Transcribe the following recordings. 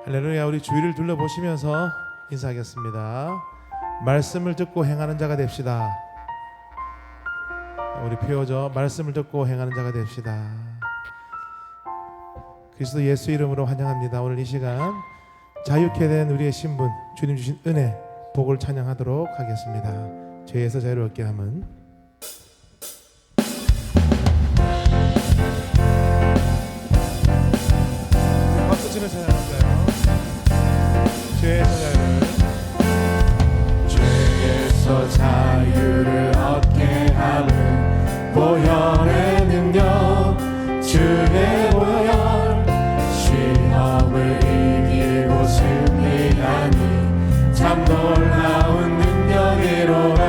할렐루야. 우리 주위를 둘러보시면서 인사하겠습니다. 말씀을 듣고 행하는 자가 됩시다. 우리 표어죠. 말씀을 듣고 행하는 자가 됩시다. 그리스도 예수 이름으로 환영합니다. 오늘 이 시간 자유케 된 우리의 신분, 주님 주신 은혜, 복을 찬양하도록 하겠습니다. 죄에서 자유롭게 함은 박수 치며 찬양할까요? 죄에서 자유를 얻게 하는 보혈의 능력, 주의 보혈, 시험을 이기고 승리하니 참 놀라운 능력이로라.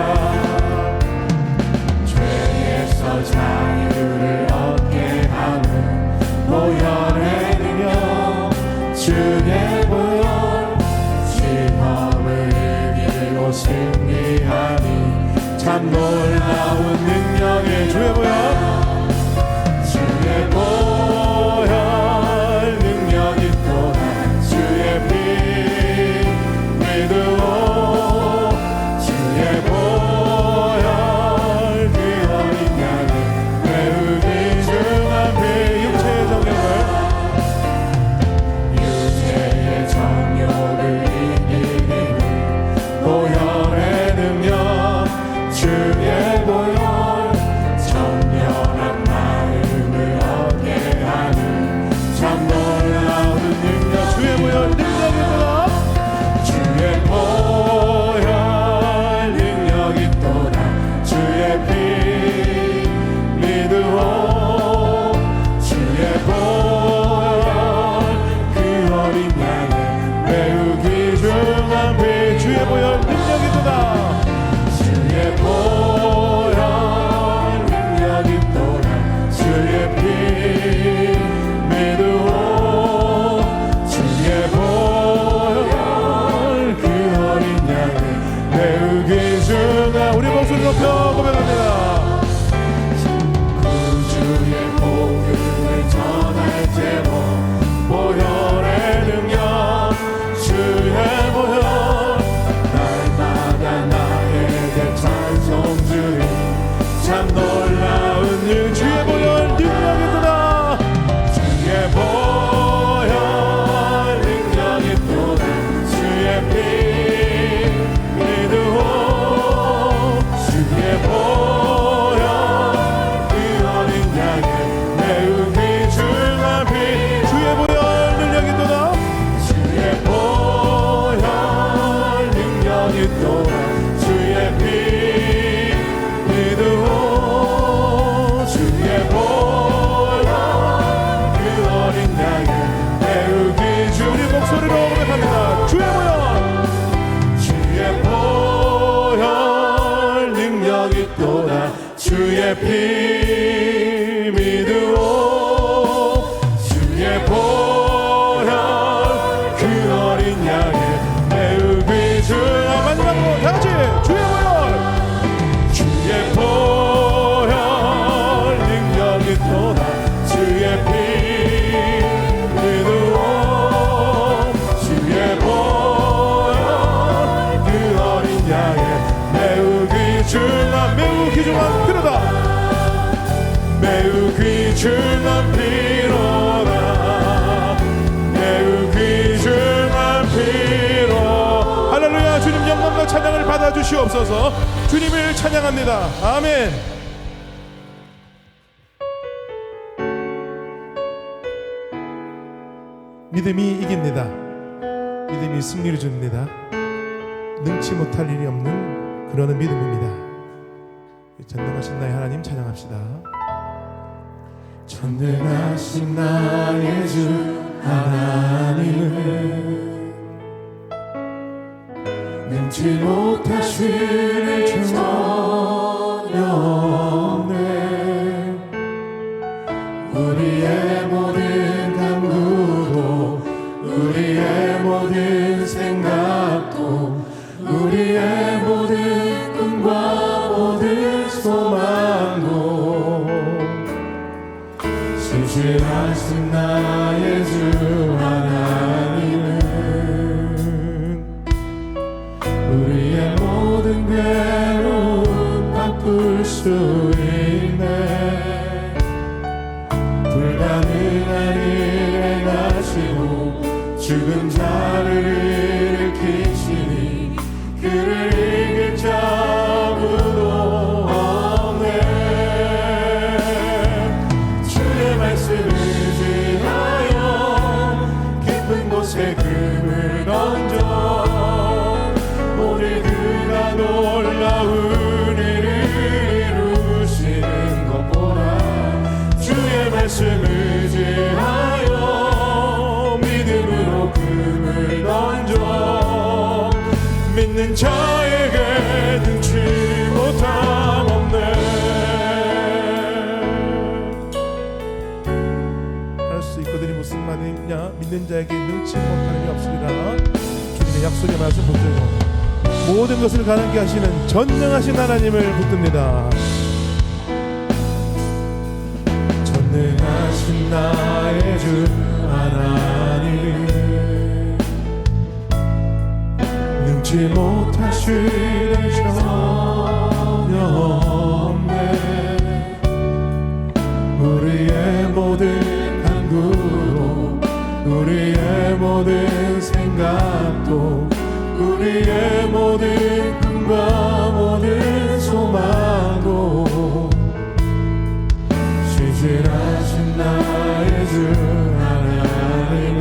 죄에서 자유를 얻게 하는 보혈의 능력, 주의 보혈, 승리하니 참 놀라운 능력의 주의 보혈, 주의 보혈 능력이 또한 주의 피 믿으오. 주의 보혈 그 어린 양을 매우기 중한 피, 육체의 정욕을 이기니 보혈의 능력, 주의 보혈, 정결한 마음을 얻게 하는 참 놀라운 능력, 주의 보혈 능력이구나. 주의 보혈 능력이 또다 주의 피 믿으오. 주의 보혈 그 어린 양을 매우 귀중한 피, 주의 보혈 능력이 또다. 주의 보혈 능력이 또다 주의 피 믿으오. 주의 보혈 그 어린 양을 매우 귀중한, 우리 목소리 높여 고백합니다. 구주의 복음을 전할제로 보혈의 능력, 주의 보혈 참 놀라운 주의 보혈 능력이구나. 주의 보혈 능력이 또다 주의 피 믿으오. 주의 보혈 그 어린 양의 매우 귀중한 피, 주의 보혈 능력이 또다. 주의 보혈 능력이 또다 주의 피 믿으오. 주의 보혈 그 어린 양을 매우 귀중, 우리 목소리로 고백합니다. 주의 보혈, 주의 보혈 능력이 또다 주의 피 믿으오. 주의 보혈 그 어린 양을 매우 귀중한, 마지막으로 다같이 주의 보혈, 주의 보혈 능력이 또다 주의 피 믿으오. 주의 보혈 그 어린 양의 매우 귀중한, 매우 귀중한 피로다. 매우 귀중한 피로다. 매우 귀중한 피로. 할렐루야. 주님 영광과 찬양을 받아주시옵소서. 주님을 찬양합니다. 아멘. 믿음이 이깁니다. 믿음이 승리를 줍니다. 능치 못할 일이 없는 그러는 믿음입니다. 전능하신 나의 하나님 찬양합시다. 전능하신 나의 주 하나님은 능치 못하시는 전혀 없네. 우리의 모든 간구도, 우리의 모든 생각도, 우리의 모든 꿈과 모든 소망도 신실하신 나의 주 하나님은 있네. 불가능한 일을 행하시고 죽은 자를 일으키시니 그를 이길 자 아무도 없네. 주의 말씀을 의지하여 깊은 곳에 금을 던져 오늘 그가 놀라운 일을 이루시는 것 보라. 주의 말씀을 의지하여 믿음으로 금을 던져 믿는 자에게 능치 못함 없네. 할 수 있거든이 무슨 말이냐? 믿는 자에게 능치 못함이 없으리라. 주님의 약속의 말씀 붙들고 모든 것을 가능케 하시는 전능하신 하나님을 붙듭니다. 전능하신 나의 주 하나님, 능치 못하실 일 전혀 없네. 우리의 모든 간구로 우리의 모든 생각도 우리의 모든 꿈과 모든 소망도 신실하신 나의 주 하나님은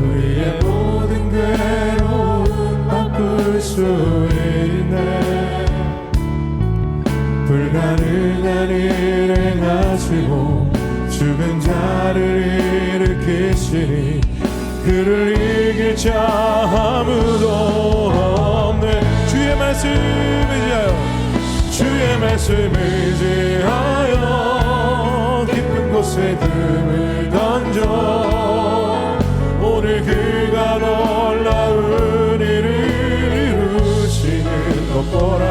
우리의 모든 괴로움 바꿀 수 있네. 불가능한 일을 행하시고 죽은 자를 일으키시니 그를 이길 자 아무도 없네. 주의 말씀 의지하여 주의 말씀 의지하여 깊은 곳에 금을 던져 오늘 그가 놀라운 일을 이루시는 것 보라.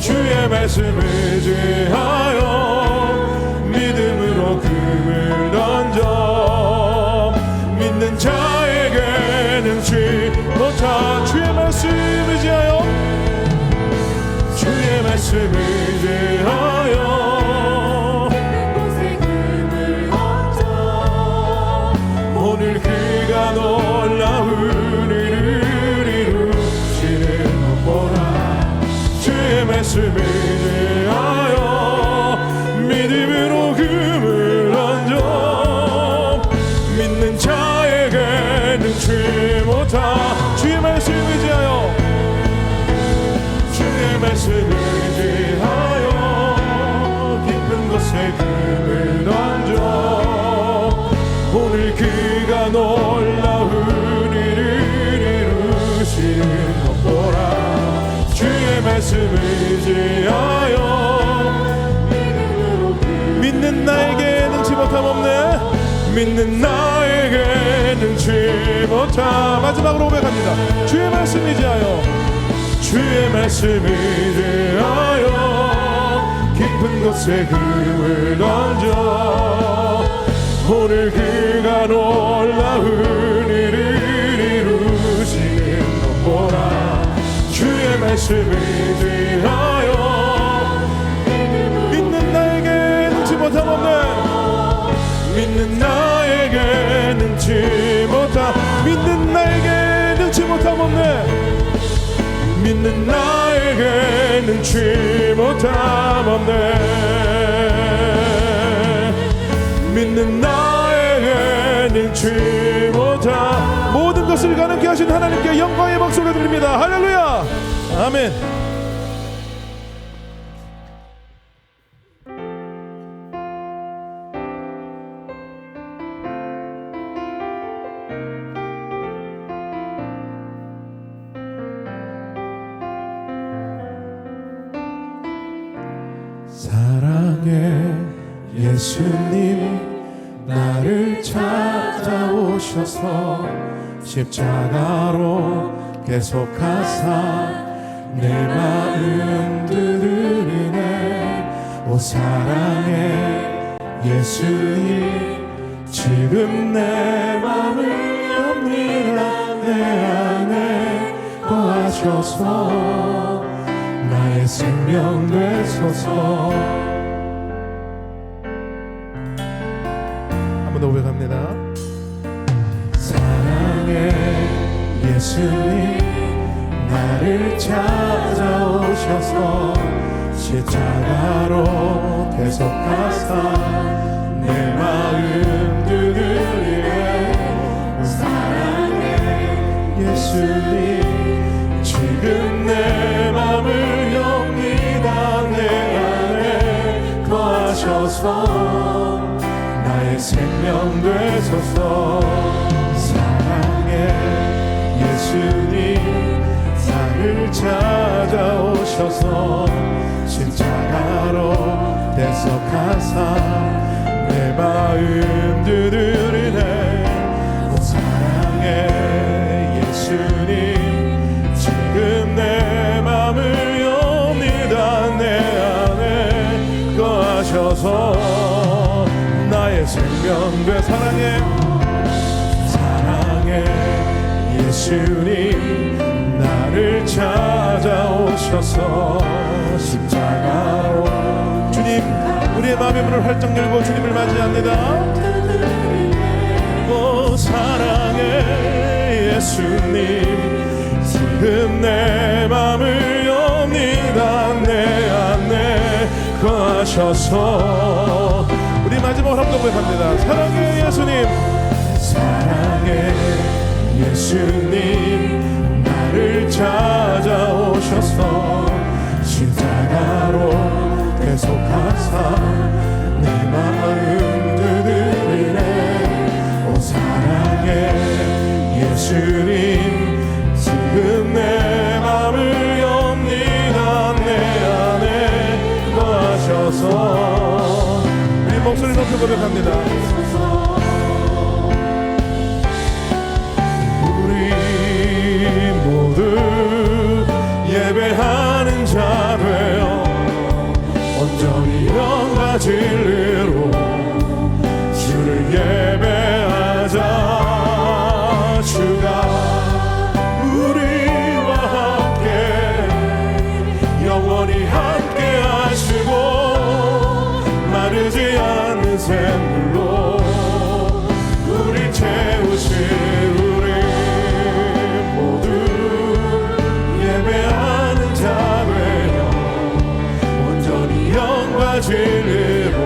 주의 말씀 의지하여 믿음으로 금을 던져 믿는 자에게 능치 못한 주의 말씀 의지하여 주의 말씀 의지하여 곳에 금을 던져 오늘 그가 놀라운 일을 이루시는 것 보라. 주의 말씀 의지하여 믿음으로 금을 던져 믿는 자에게 능치 못한 주의 말씀 의지하여 주의 말씀 의지하여 깊은 곳에 금을 던져 오늘 그가 놀라운 일을 이루시는 것 보라. 주의 말씀 의지하여 믿는 나에게 능치 못함 없네. 믿는 나에게 능치 못함. 마지막으로 고백합니다. 주의 말씀 의지하여 주의 말씀 의지하여 깊은 곳에 금을 던져 오늘 그가 놀라운 일을 이루시는 것 보라. 주의 말씀 의지하여 믿는 나에게 능치 못함 없네. 믿는 나에게 능치 못함 믿는 나에게 능치 못함 없네. 믿는 나에게 능치 못함 없네. 믿는 나에게 능치 못함. 모든 것을 가능케 하신 하나님께 영광의 박수를 드립니다. 할렐루야. 아멘. 사랑의 예수님 나를 찾아오셔서 십자가로 계속하사 내 마음 두드리네. 오 사랑의 예수님 지금 내 마음을 엽니다. 내 안에 거하셔서 나의 생명 되소서. 한 번 더 고백합니다. 사랑의 예수님 나를 찾아오셔서 십자가로 대속하사 내 마음 두드리네. 사랑의 예수님 지금 내 맘을 엽니다. 내 안에 거하셔서 나의 생명 되소서. 사랑의 예수님 나를 찾아오셔서 십자가로 대속하사 내 마음 두드리네. 사랑의 예수님 지금 내 맘을 엽니다. 내 안에 거하셔서 나의 생명 되. 사랑의 예수님 나를 찾아오셔서 십자가로. 주님, 우리의 마음의 문을 활짝 열고 주님을 맞이합니다. 오 사랑의 예수님 지금 내 마음을 엽니다. 내 안에 거하셔서. 우리 마지막으로 한번 고백합니다. 사랑의 예수님, 사랑의 예수님 나를 찾아오셔서 십자가로 대속하사 내 마음 두드리네. 오 사랑의 예수님 지금 내 마음을 엽니다. 내 안에 거하셔서. 우리 목소리 높여 고백합니다. 예배하는 자 되어 온전히 영과 진리로 주를 예배하자. 주가 우리와 함께 영원히 함께 하시고 마르지 않는 샘물로 우리 채우실 진리로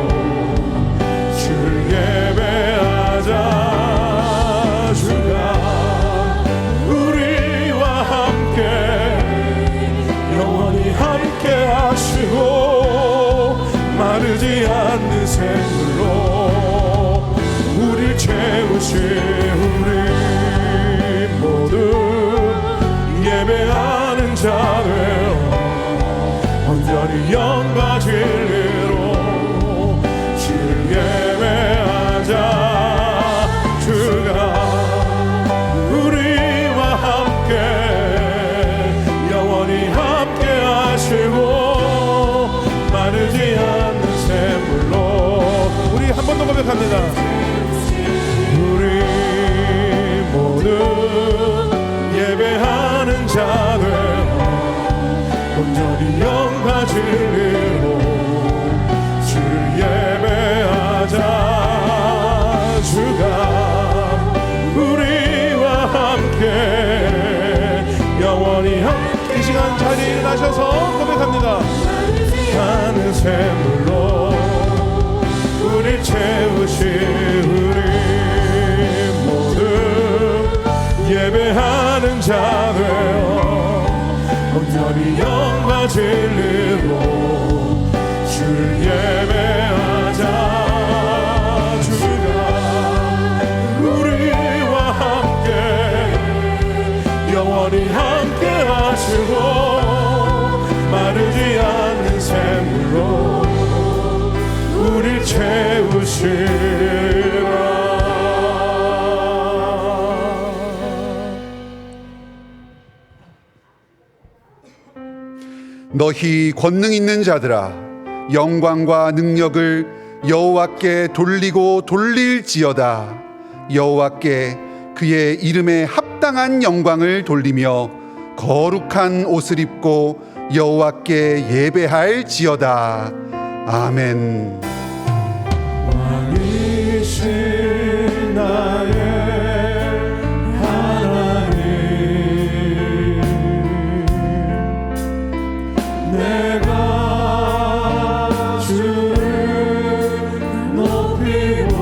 주를 예배하자. 주가 우리와 함께 영원히 함께 하시고 마르지 않는 샘물로 우릴 채우시. 우리 모두 예배하는 자 되어 온전히 영과 진리로 주를 예배하자. 주가 우리와 함께 영원히 함께 하시고 마르지 않는 샘물로. 우리 한 번 더 고백합니다. 우리 모두 예배하는 자 되어 온전히 영과 진리로 주를 예배하자. 주가 우리와 함께 영원히 함께. 이 시간 자리에 일어나셔서 고백합니다. 하는 샘물로 우리 채우시. 우리 모두 예배하는 자 되어 온전히 영과 진리로 주를 예배하자. 주가 우리와 함께 영원히 함께 하시고 마르지 않는 샘물로 우릴 채우시라. 너희 권능 있는 자들아, 영광과 능력을 여호와께 돌리고 돌릴지어다. 여호와께 그의 이름에 합당한 영광을 돌리며 거룩한 옷을 입고 여호와께 예배할지어다. 아멘. 왕이신 나의 하나님, 내가 주를 높이고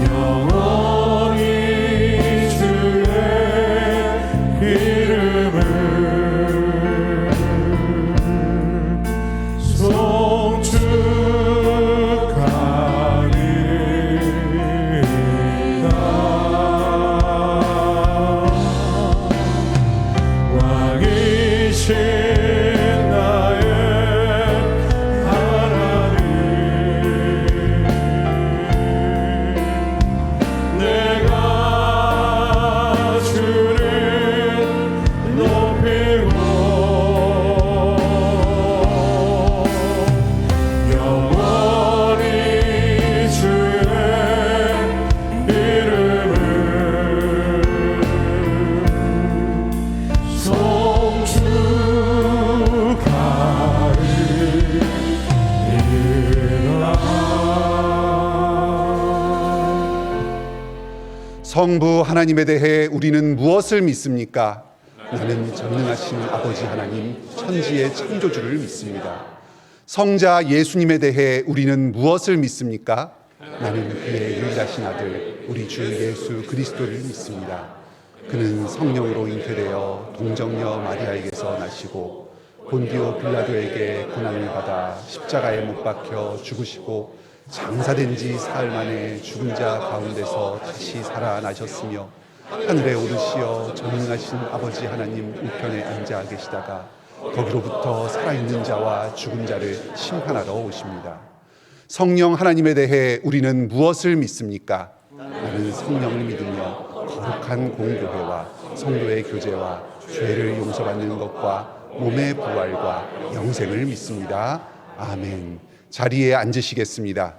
영원히 주의 이름을 성부 하나님에 대해 우리는 무엇을 믿습니까? 나는 전능하신 아버지 하나님, 천지의 창조주를 믿습니다. 성자 예수님에 대해 우리는 무엇을 믿습니까? 나는 그의 유일하신 아들, 우리 주 예수 그리스도를 믿습니다. 그는 성령으로 잉태되어 동정녀 마리아에게서 나시고 본디오 빌라도에게 고난을 받아 십자가에 못 박혀 죽으시고 장사된 지 사흘 만에 죽은 자 가운데서 다시 살아나셨으며 하늘에 오르시어 전능하신 아버지 하나님 우편에 앉아 계시다가 거기로부터 살아있는 자와 죽은 자를 심판하러 오십니다. 성령 하나님에 대해 우리는 무엇을 믿습니까? 나는 성령을 믿으며 거룩한 공교회와 성도의 교제와 죄를 용서받는 것과 몸의 부활과 영생을 믿습니다. 아멘. 자리에 앉으시겠습니다.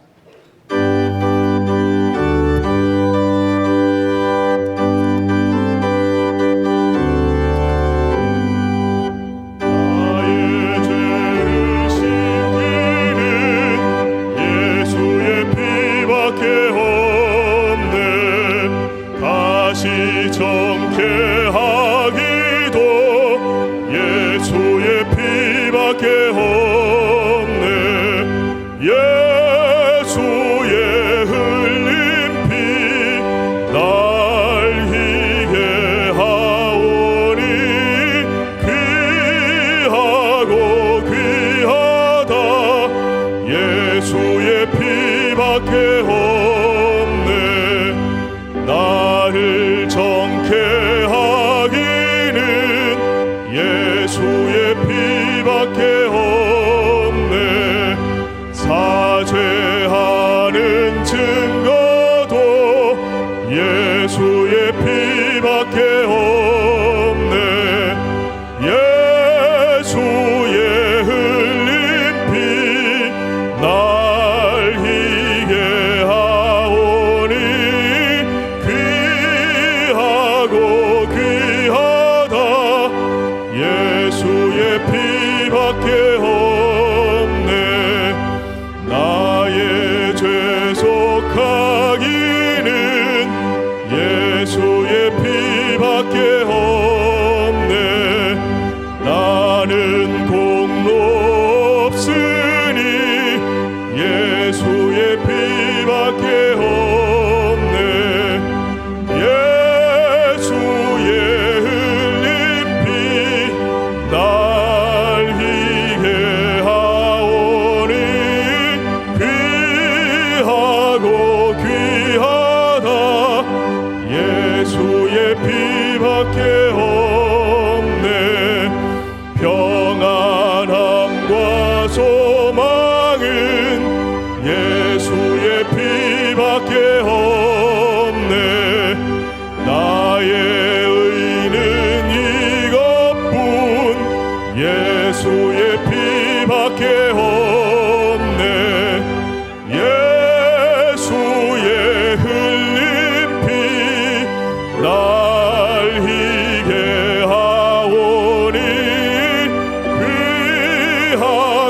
날 희게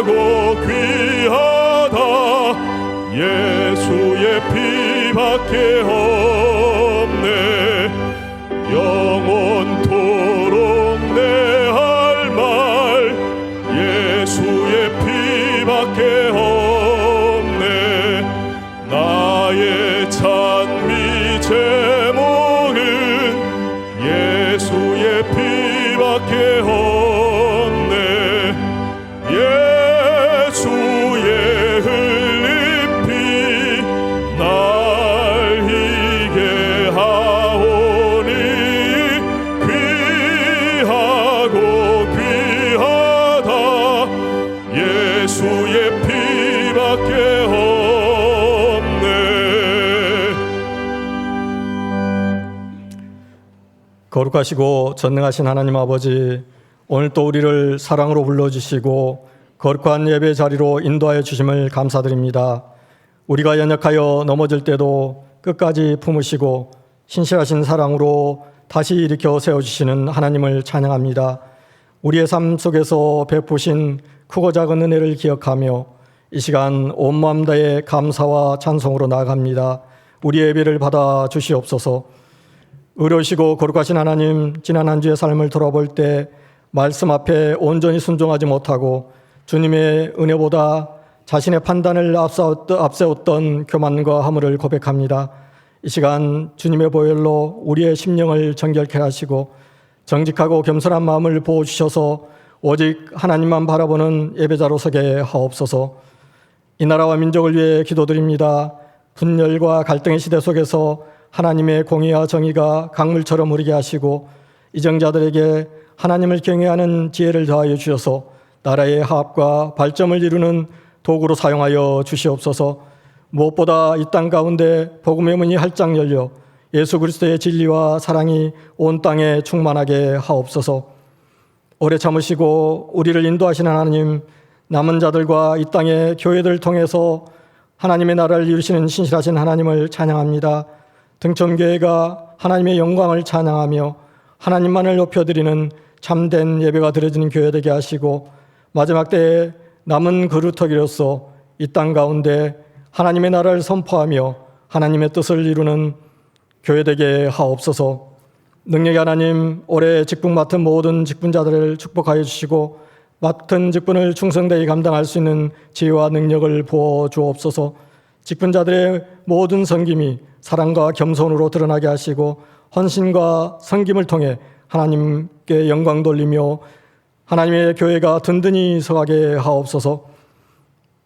귀하고 귀하다. 예수의 피밖에 없네. 영원토록 내 할 말 예수의 피밖에 없네. 나의 찬미 제목은 예수의 피밖에 없네. 예수의 흘린 피 날 희게 하오니 귀하고 귀하다. 예수의 피밖에 없네. 거룩하시고 전능하신 하나님 아버지, 오늘 또 우리를 사랑으로 불러주시고 거룩한 예배 자리로 인도하여 주심을 감사드립니다. 우리가 연약하여 넘어질 때도 끝까지 품으시고 신실하신 사랑으로 다시 일으켜 세워주시는 하나님을 찬양합니다. 우리의 삶 속에서 베푸신 크고 작은 은혜를 기억하며 이 시간 온 마음 다해 감사와 찬송으로 나아갑니다. 우리의 예배를 받아 주시옵소서. 의로우시고 거룩하신 하나님, 지난 한 주의 삶을 돌아볼 때 말씀 앞에 온전히 순종하지 못하고 주님의 은혜보다 자신의 판단을 앞세웠던 교만과 허물을 고백합니다. 이 시간 주님의 보혈로 우리의 심령을 정결케 하시고 정직하고 겸손한 마음을 부어주셔서 오직 하나님만 바라보는 예배자로 서게 하옵소서. 이 나라와 민족을 위해 기도드립니다. 분열과 갈등의 시대 속에서 하나님의 공의와 정의가 강물처럼 흐르게 하시고 이정자들에게 하나님을 경외하는 지혜를 더하여 주셔서 나라의 화합과 발전을 이루는 도구로 사용하여 주시옵소서. 무엇보다 이 땅 가운데 복음의 문이 활짝 열려 예수 그리스도의 진리와 사랑이 온 땅에 충만하게 하옵소서. 오래 참으시고 우리를 인도하시는 하나님, 남은 자들과 이 땅의 교회들을 통해서 하나님의 나라를 이루시는 신실하신 하나님을 찬양합니다. 등촌교회가 하나님의 영광을 찬양하며 하나님만을 높여드리는 참된 예배가 드려지는 교회 되게 하시고 마지막 때에 남은 그루터기로서 이 땅 가운데 하나님의 나라를 선포하며 하나님의 뜻을 이루는 교회 되게 하옵소서. 능력의 하나님, 올해 직분 맡은 모든 직분자들을 축복하여 주시고 맡은 직분을 충성되게 감당할 수 있는 지혜와 능력을 부어 주옵소서. 직분자들의 모든 섬김이 사랑과 겸손으로 드러나게 하시고 헌신과 섬김을 통해 하나님께 영광 돌리며 하나님의 교회가 든든히 서가게 하옵소서.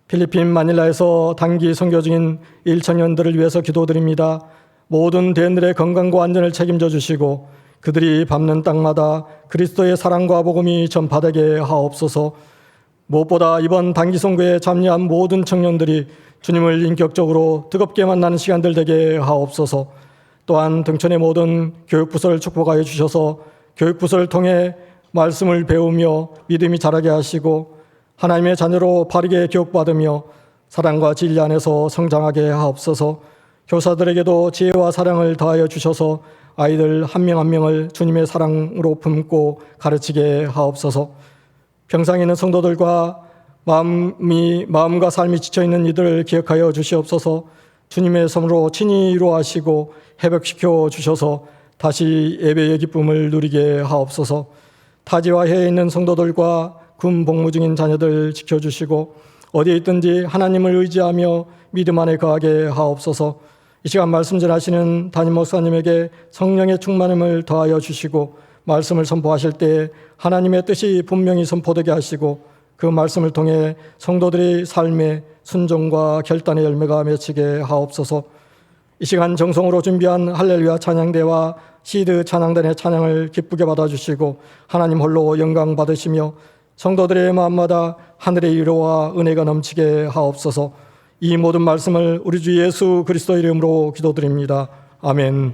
필리핀 마닐라에서 단기 선교 중인 일청년들을 위해서 기도드립니다. 모든 대인들의 건강과 안전을 책임져 주시고 그들이 밟는 땅마다 그리스도의 사랑과 복음이 전파되게 하옵소서. 무엇보다 이번 단기 선교에 참여한 모든 청년들이 주님을 인격적으로 뜨겁게 만나는 시간들 되게 하옵소서. 또한 등촌의 모든 교육부서를 축복하여 주셔서 교육부서를 통해 말씀을 배우며 믿음이 자라게 하시고 하나님의 자녀로 바르게 교육받으며 사랑과 진리 안에서 성장하게 하옵소서. 교사들에게도 지혜와 사랑을 더하여 주셔서 아이들 한 명 한 명을 주님의 사랑으로 품고 가르치게 하옵소서. 병상에 있는 성도들과 마음과 삶이 지쳐있는 이들을 기억하여 주시옵소서. 주님의 손으로 친히 이루하시고 회복시켜 주셔서 다시 예배의 기쁨을 누리게 하옵소서. 타지와 해에 있는 성도들과 군 복무 중인 자녀들 지켜주시고 어디에 있든지 하나님을 의지하며 믿음 안에 거하게 하옵소서. 이 시간 말씀 전하시는 담임 목사님에게 성령의 충만함을 더하여 주시고 말씀을 선포하실 때 하나님의 뜻이 분명히 선포되게 하시고 그 말씀을 통해 성도들의 삶에 순종과 결단의 열매가 맺히게 하옵소서. 이 시간 정성으로 준비한 할렐루야 찬양대와 시드 찬양단의 찬양을 기쁘게 받아주시고 하나님 홀로 영광 받으시며 성도들의 마음마다 하늘의 위로와 은혜가 넘치게 하옵소서. 이 모든 말씀을 우리 주 예수 그리스도 이름으로 기도드립니다. 아멘.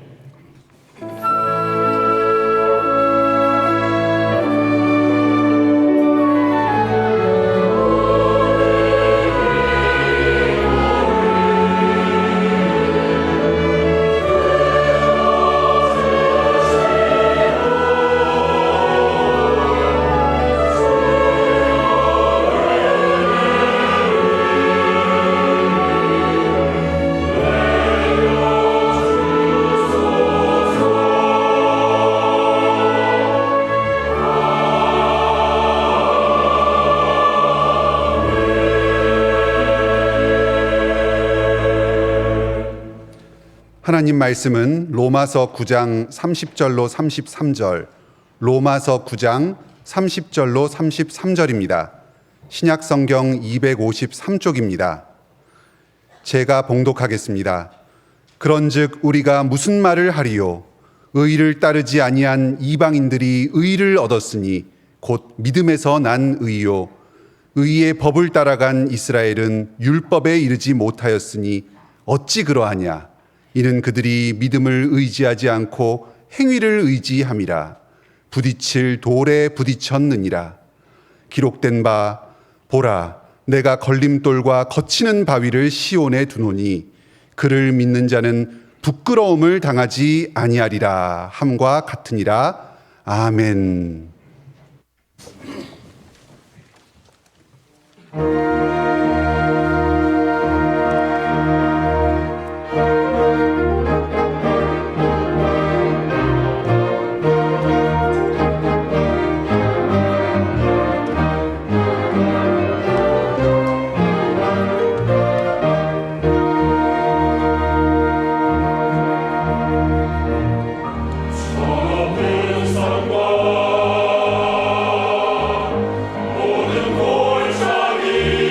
하나님 말씀은 로마서 9장 30절로 33절, 로마서 9장 30절로 33절입니다. 신약 성경 253쪽입니다. 제가 봉독하겠습니다. 그런즉 우리가 무슨 말을 하리요? 의를 따르지 아니한 이방인들이 의를 얻었으니 곧 믿음에서 난 의요. 의의 법을 따라간 이스라엘은 율법에 이르지 못하였으니 어찌 그러하냐? 이는 그들이 믿음을 의지하지 않고 행위를 의지함이라. 부딪힐 돌에 부딪혔느니라. 기록된 바 보라, 내가 걸림돌과 거치는 바위를 시온에 두노니 그를 믿는 자는 부끄러움을 당하지 아니하리라 함과 같으니라. 아멘. 모든 골짜기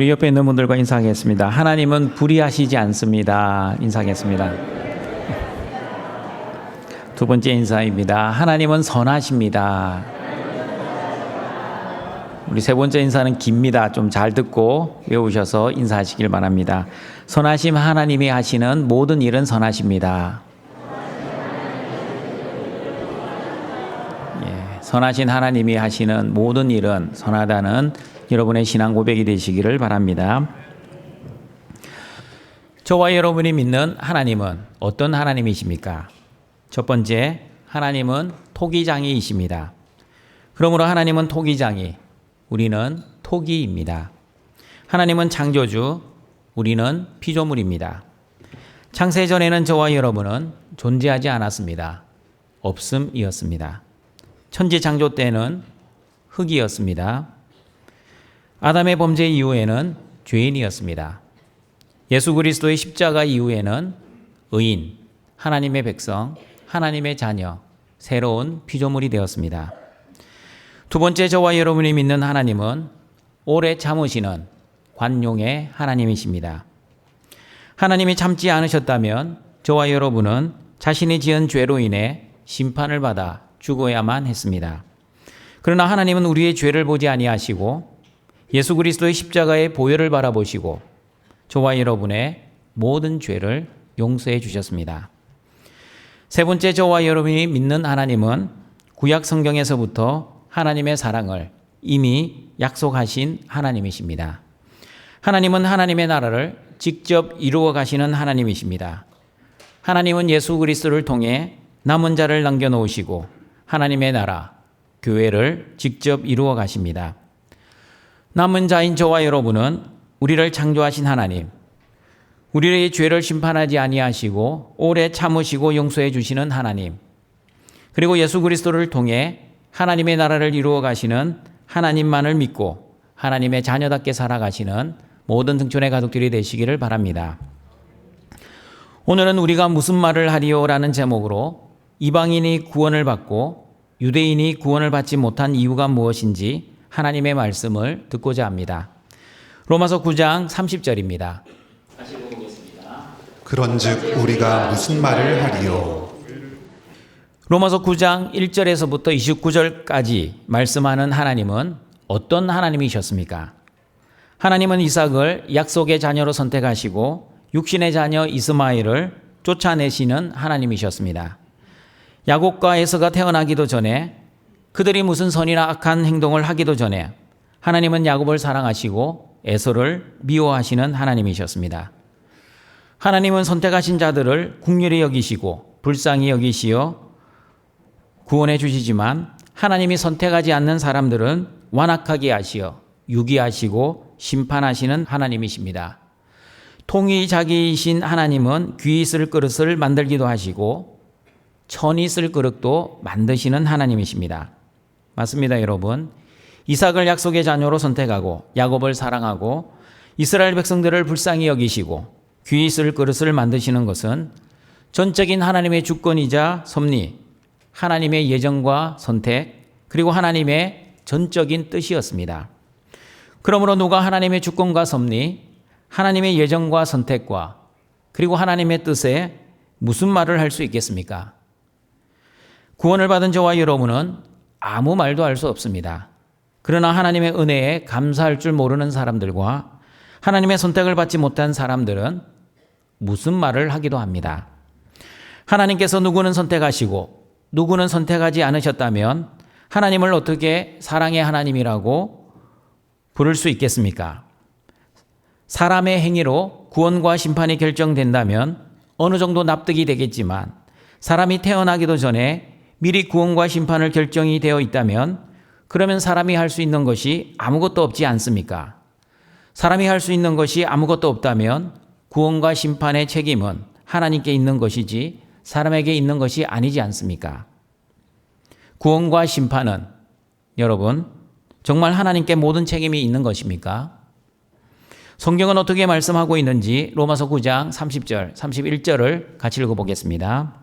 우리 옆에 있는 분들과 인사하겠습니다. 하나님은 불의하시지 않습니다. 인사하겠습니다. 두 번째 인사입니다. 하나님은 선하십니다. 우리 세 번째 인사는 깁니다. 좀 잘 듣고 외우셔서 인사하시길 바랍니다. 선하심 하나님이 하시는 모든 일은 선하십니다. 선하신 하나님이 하시는 모든 일은 선하다는 여러분의 신앙 고백이 되시기를 바랍니다. 저와 여러분이 믿는 하나님은 어떤 하나님이십니까? 첫 번째, 하나님은 토기장이이십니다. 그러므로 하나님은 토기장이, 우리는 토기입니다. 하나님은 창조주, 우리는 피조물입니다. 창세전에는 저와 여러분은 존재하지 않았습니다. 없음이었습니다. 천지 창조 때는 흙이었습니다. 아담의 범죄 이후에는 죄인이었습니다. 예수 그리스도의 십자가 이후에는 의인, 하나님의 백성, 하나님의 자녀, 새로운 피조물이 되었습니다. 두 번째, 저와 여러분이 믿는 하나님은 오래 참으시는 관용의 하나님이십니다. 하나님이 참지 않으셨다면 저와 여러분은 자신이 지은 죄로 인해 심판을 받아 죽어야만 했습니다. 그러나 하나님은 우리의 죄를 보지 아니하시고 예수 그리스도의 십자가의 보혈을 바라보시고 저와 여러분의 모든 죄를 용서해 주셨습니다. 세 번째, 저와 여러분이 믿는 하나님은 구약 성경에서부터 하나님의 사랑을 이미 약속하신 하나님이십니다. 하나님은 하나님의 나라를 직접 이루어 가시는 하나님이십니다. 하나님은 예수 그리스도를 통해 남은 자를 남겨놓으시고 하나님의 나라, 교회를 직접 이루어 가십니다. 남은 자인 저와 여러분은 우리를 창조하신 하나님, 우리의 죄를 심판하지 아니하시고 오래 참으시고 용서해 주시는 하나님, 그리고 예수 그리스도를 통해 하나님의 나라를 이루어 가시는 하나님만을 믿고 하나님의 자녀답게 살아가시는 모든 등촌의 가족들이 되시기를 바랍니다. 오늘은 우리가 무슨 말을 하리요라는 제목으로 이방인이 구원을 받고 유대인이 구원을 받지 못한 이유가 무엇인지 하나님의 말씀을 듣고자 합니다. 로마서 9장 30절입니다. 그런즉 우리가 무슨 말을 하리요? 로마서 9장 1절에서부터 29절까지 말씀하는 하나님은 어떤 하나님이셨습니까? 하나님은 이삭을 약속의 자녀로 선택하시고 육신의 자녀 이스마엘을 쫓아내시는 하나님이셨습니다. 야곱과 에서가 태어나기도 전에 그들이 무슨 선이나 악한 행동을 하기도 전에 하나님은 야곱을 사랑하시고 에서를 미워하시는 하나님이셨습니다. 하나님은 선택하신 자들을 긍휼히 여기시고 불쌍히 여기시어 구원해 주시지만 하나님이 선택하지 않는 사람들은 완악하게 하시어 유기하시고 심판하시는 하나님이십니다. 통의자기이신 하나님은 귀 있을 그릇을 만들기도 하시고 천이 쓸 그릇도 만드시는 하나님이십니다. 맞습니다, 여러분. 이삭을 약속의 자녀로 선택하고 야곱을 사랑하고 이스라엘 백성들을 불쌍히 여기시고 귀 있을 그릇을 만드시는 것은 전적인 하나님의 주권이자 섭리, 하나님의 예정과 선택, 그리고 하나님의 전적인 뜻이었습니다. 그러므로 누가 하나님의 주권과 섭리, 하나님의 예정과 선택과 그리고 하나님의 뜻에 무슨 말을 할 수 있겠습니까? 구원을 받은 저와 여러분은 아무 말도 할 수 없습니다. 그러나 하나님의 은혜에 감사할 줄 모르는 사람들과 하나님의 선택을 받지 못한 사람들은 무슨 말을 하기도 합니다. 하나님께서 누구는 선택하시고 누구는 선택하지 않으셨다면 하나님을 어떻게 사랑의 하나님이라고 부를 수 있겠습니까? 사람의 행위로 구원과 심판이 결정된다면 어느 정도 납득이 되겠지만 사람이 태어나기도 전에 미리 구원과 심판을 결정이 되어 있다면 그러면 사람이 할 수 있는 것이 아무것도 없지 않습니까? 사람이 할 수 있는 것이 아무것도 없다면 구원과 심판의 책임은 하나님께 있는 것이지 사람에게 있는 것이 아니지 않습니까? 구원과 심판은 여러분 정말 하나님께 모든 책임이 있는 것입니까? 성경은 어떻게 말씀하고 있는지 로마서 9장 30절, 31절을 같이 읽어보겠습니다.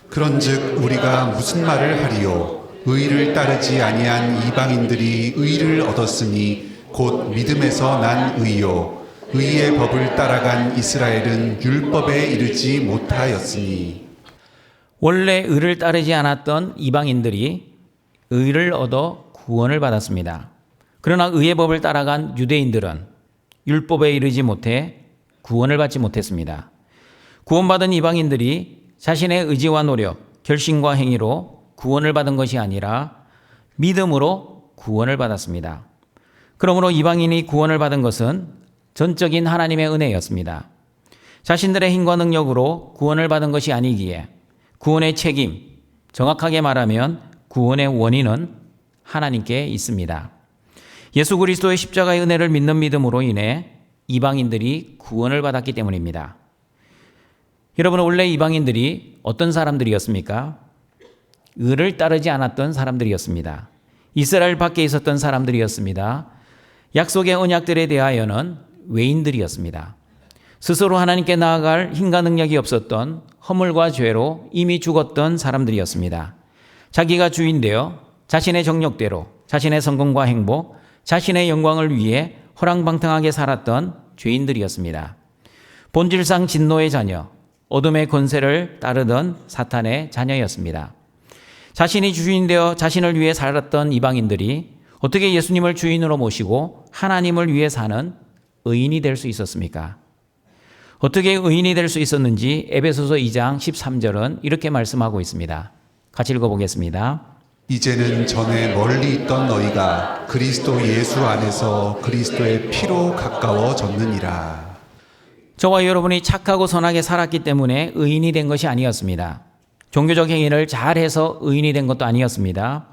그런즉 우리가 무슨 말을 하리요? 의를 따르지 아니한 이방인들이 의를 얻었으니 곧 믿음에서 난 의요 의의 법을 따라간 이스라엘은 율법에 이르지 못하였으니. 원래 의를 따르지 않았던 이방인들이 의를 얻어 구원을 받았습니다. 그러나 의의 법을 따라간 유대인들은 율법에 이르지 못해 구원을 받지 못했습니다. 구원받은 이방인들이 자신의 의지와 노력, 결심과 행위로 구원을 받은 것이 아니라 믿음으로 구원을 받았습니다. 그러므로 이방인이 구원을 받은 것은 전적인 하나님의 은혜였습니다. 자신들의 힘과 능력으로 구원을 받은 것이 아니기에 구원의 책임, 정확하게 말하면 구원의 원인은 하나님께 있습니다. 예수 그리스도의 십자가의 은혜를 믿는 믿음으로 인해 이방인들이 구원을 받았기 때문입니다. 여러분, 원래 이방인들이 어떤 사람들이었습니까? 의를 따르지 않았던 사람들이었습니다. 이스라엘 밖에 있었던 사람들이었습니다. 약속의 언약들에 대하여는 외인들이었습니다. 스스로 하나님께 나아갈 힘과 능력이 없었던 허물과 죄로 이미 죽었던 사람들이었습니다. 자기가 주인 되어 자신의 정욕대로 자신의 성공과 행복, 자신의 영광을 위해 허랑방탕하게 살았던 죄인들이었습니다. 본질상 진노의 자녀, 어둠의 권세를 따르던 사탄의 자녀였습니다. 자신이 주인 되어 자신을 위해 살았던 이방인들이 어떻게 예수님을 주인으로 모시고 하나님을 위해 사는 의인이 될 수 있었습니까? 어떻게 의인이 될 수 있었는지 에베소서 2장 13절은 이렇게 말씀하고 있습니다. 같이 읽어보겠습니다. 이제는 전에 멀리 있던 너희가 그리스도 예수 안에서 그리스도의 피로 가까워졌느니라. 저와 여러분이 착하고 선하게 살았기 때문에 의인이 된 것이 아니었습니다. 종교적 행위를 잘해서 의인이 된 것도 아니었습니다.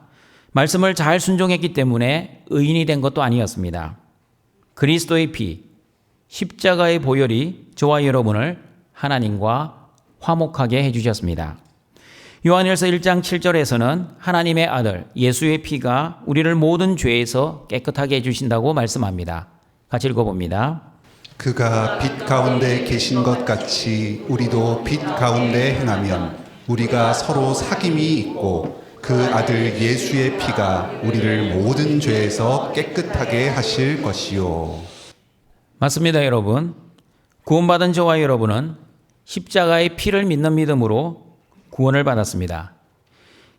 말씀을 잘 순종했기 때문에 의인이 된 것도 아니었습니다. 그리스도의 피, 십자가의 보혈이 저와 여러분을 하나님과 화목하게 해주셨습니다. 요한일서 1장 7절에서는 하나님의 아들 예수의 피가 우리를 모든 죄에서 깨끗하게 해주신다고 말씀합니다. 같이 읽어봅니다. 그가 빛 가운데 계신 것 같이 우리도 빛 가운데 행하면 우리가 서로 사귐이 있고 그 아들 예수의 피가 우리를 모든 죄에서 깨끗하게 하실 것이요. 맞습니다, 여러분. 구원받은 저와 여러분은 십자가의 피를 믿는 믿음으로 구원을 받았습니다.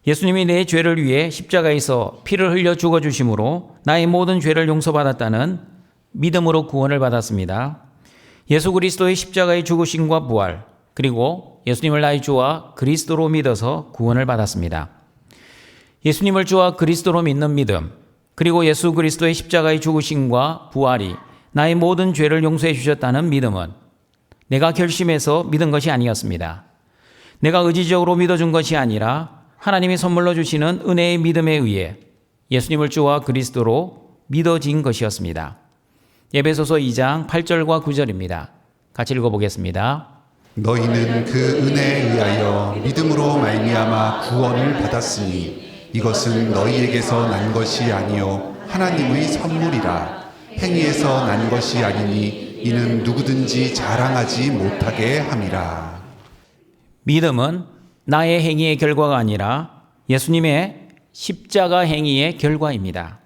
예수님이 내 죄를 위해 십자가에서 피를 흘려 죽어주심으로 나의 모든 죄를 용서받았다는 믿음으로 구원을 받았습니다. 예수 그리스도의 십자가의 죽으심과 부활, 그리고 예수님을 나의 주와 그리스도로 믿어서 구원을 받았습니다. 예수님을 주와 그리스도로 믿는 믿음, 그리고 예수 그리스도의 십자가의 죽으심과 부활이 나의 모든 죄를 용서해 주셨다는 믿음은 내가 결심해서 믿은 것이 아니었습니다. 내가 의지적으로 믿어준 것이 아니라 하나님이 선물로 주시는 은혜의 믿음에 의해 예수님을 주와 그리스도로 믿어진 것이었습니다. 에베소서 2장 8절과 9절입니다. 같이 읽어보겠습니다. 너희는 그 은혜에 의하여 믿음으로 말미암아 구원을 받았으니 이것은 너희에게서 난 것이 아니요 하나님의 선물이라. 행위에서 난 것이 아니니 이는 누구든지 자랑하지 못하게 함이라. 믿음은 나의 행위의 결과가 아니라 예수님의 십자가 행위의 결과입니다.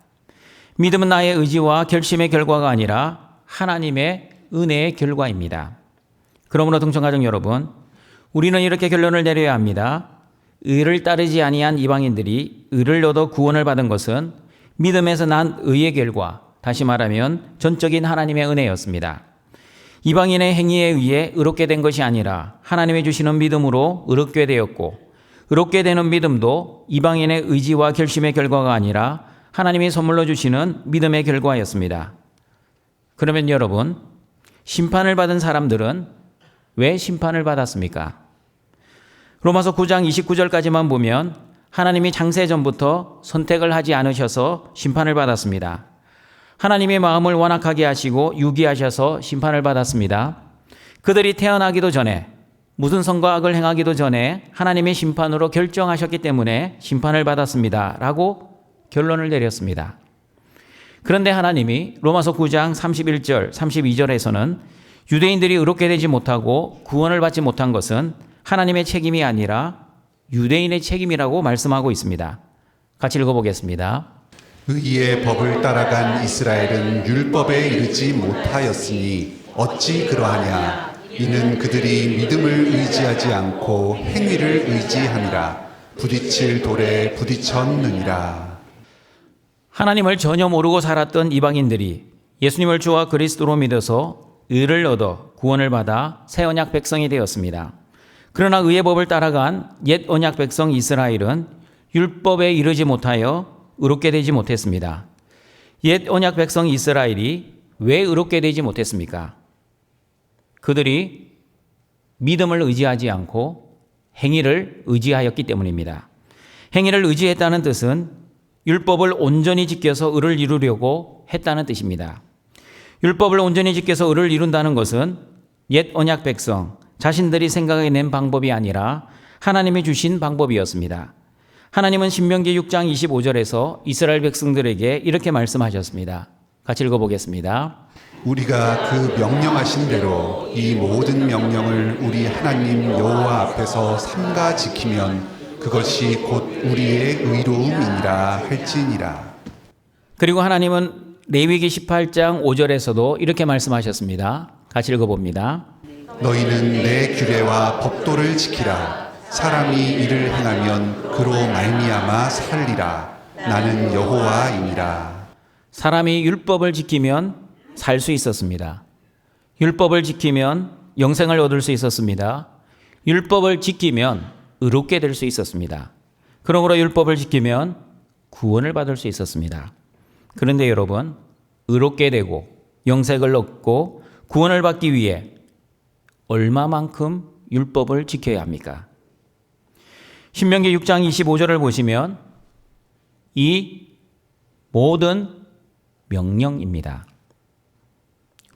믿음은 나의 의지와 결심의 결과가 아니라 하나님의 은혜의 결과입니다. 그러므로 동청가족 여러분, 우리는 이렇게 결론을 내려야 합니다. 의를 따르지 아니한 이방인들이 의를 얻어 구원을 받은 것은 믿음에서 난 의의 결과, 다시 말하면 전적인 하나님의 은혜였습니다. 이방인의 행위에 의해 의롭게 된 것이 아니라 하나님이 주시는 믿음으로 의롭게 되었고, 의롭게 되는 믿음도 이방인의 의지와 결심의 결과가 아니라 하나님이 선물로 주시는 믿음의 결과였습니다. 그러면 여러분, 심판을 받은 사람들은 왜 심판을 받았습니까? 로마서 9장 29절까지만 보면 하나님이 창세전부터 선택을 하지 않으셔서 심판을 받았습니다. 하나님의 마음을 완악하게 하시고 유기하셔서 심판을 받았습니다. 그들이 태어나기도 전에, 무슨 선과 악을 행하기도 전에 하나님의 심판으로 결정하셨기 때문에 심판을 받았습니다. 라고 결론을 내렸습니다. 그런데 하나님이 로마서 9장 31절, 32절에서는 유대인들이 의롭게 되지 못하고 구원을 받지 못한 것은 하나님의 책임이 아니라 유대인의 책임이라고 말씀하고 있습니다. 같이 읽어보겠습니다. 의의 법을 따라간 이스라엘은 율법에 이르지 못하였으니 어찌 그러하냐? 이는 그들이 믿음을 의지하지 않고 행위를 의지함이라. 부딪힐 돌에 부딪혔느니라. 하나님을 전혀 모르고 살았던 이방인들이 예수님을 주와 그리스도로 믿어서 의를 얻어 구원을 받아 새 언약 백성이 되었습니다. 그러나 의의 법을 따라간 옛 언약 백성 이스라엘은 율법에 이르지 못하여 의롭게 되지 못했습니다. 옛 언약 백성 이스라엘이 왜 의롭게 되지 못했습니까? 그들이 믿음을 의지하지 않고 행위를 의지하였기 때문입니다. 행위를 의지했다는 뜻은 율법을 온전히 지켜서 의를 이루려고 했다는 뜻입니다. 율법을 온전히 지켜서 의를 이룬다는 것은 옛 언약 백성 자신들이 생각해낸 방법이 아니라 하나님이 주신 방법이었습니다. 하나님은 신명기 6장 25절에서 이스라엘 백성들에게 이렇게 말씀하셨습니다. 같이 읽어보겠습니다. 우리가 그 명령하신 대로 이 모든 명령을 우리 하나님 여호와 앞에서 삼가 지키면 그것이 곧 우리의 의로움이니라 할지니라. 그리고 하나님은 레위기 18장 5절에서도 이렇게 말씀하셨습니다. 같이 읽어봅니다. 너희는 내 규례와 법도를 지키라. 사람이 이를 행하면 그로 말미암아 살리라. 나는 여호와이니라. 사람이 율법을 지키면 살 수 있었습니다. 율법을 지키면 영생을 얻을 수 있었습니다. 율법을 지키면 의롭게 될 수 있었습니다. 그러므로 율법을 지키면 구원을 받을 수 있었습니다. 그런데 여러분, 의롭게 되고 영생을 얻고 구원을 받기 위해 얼마만큼 율법을 지켜야 합니까? 신명기 6장 25절을 보시면 이 모든 명령입니다.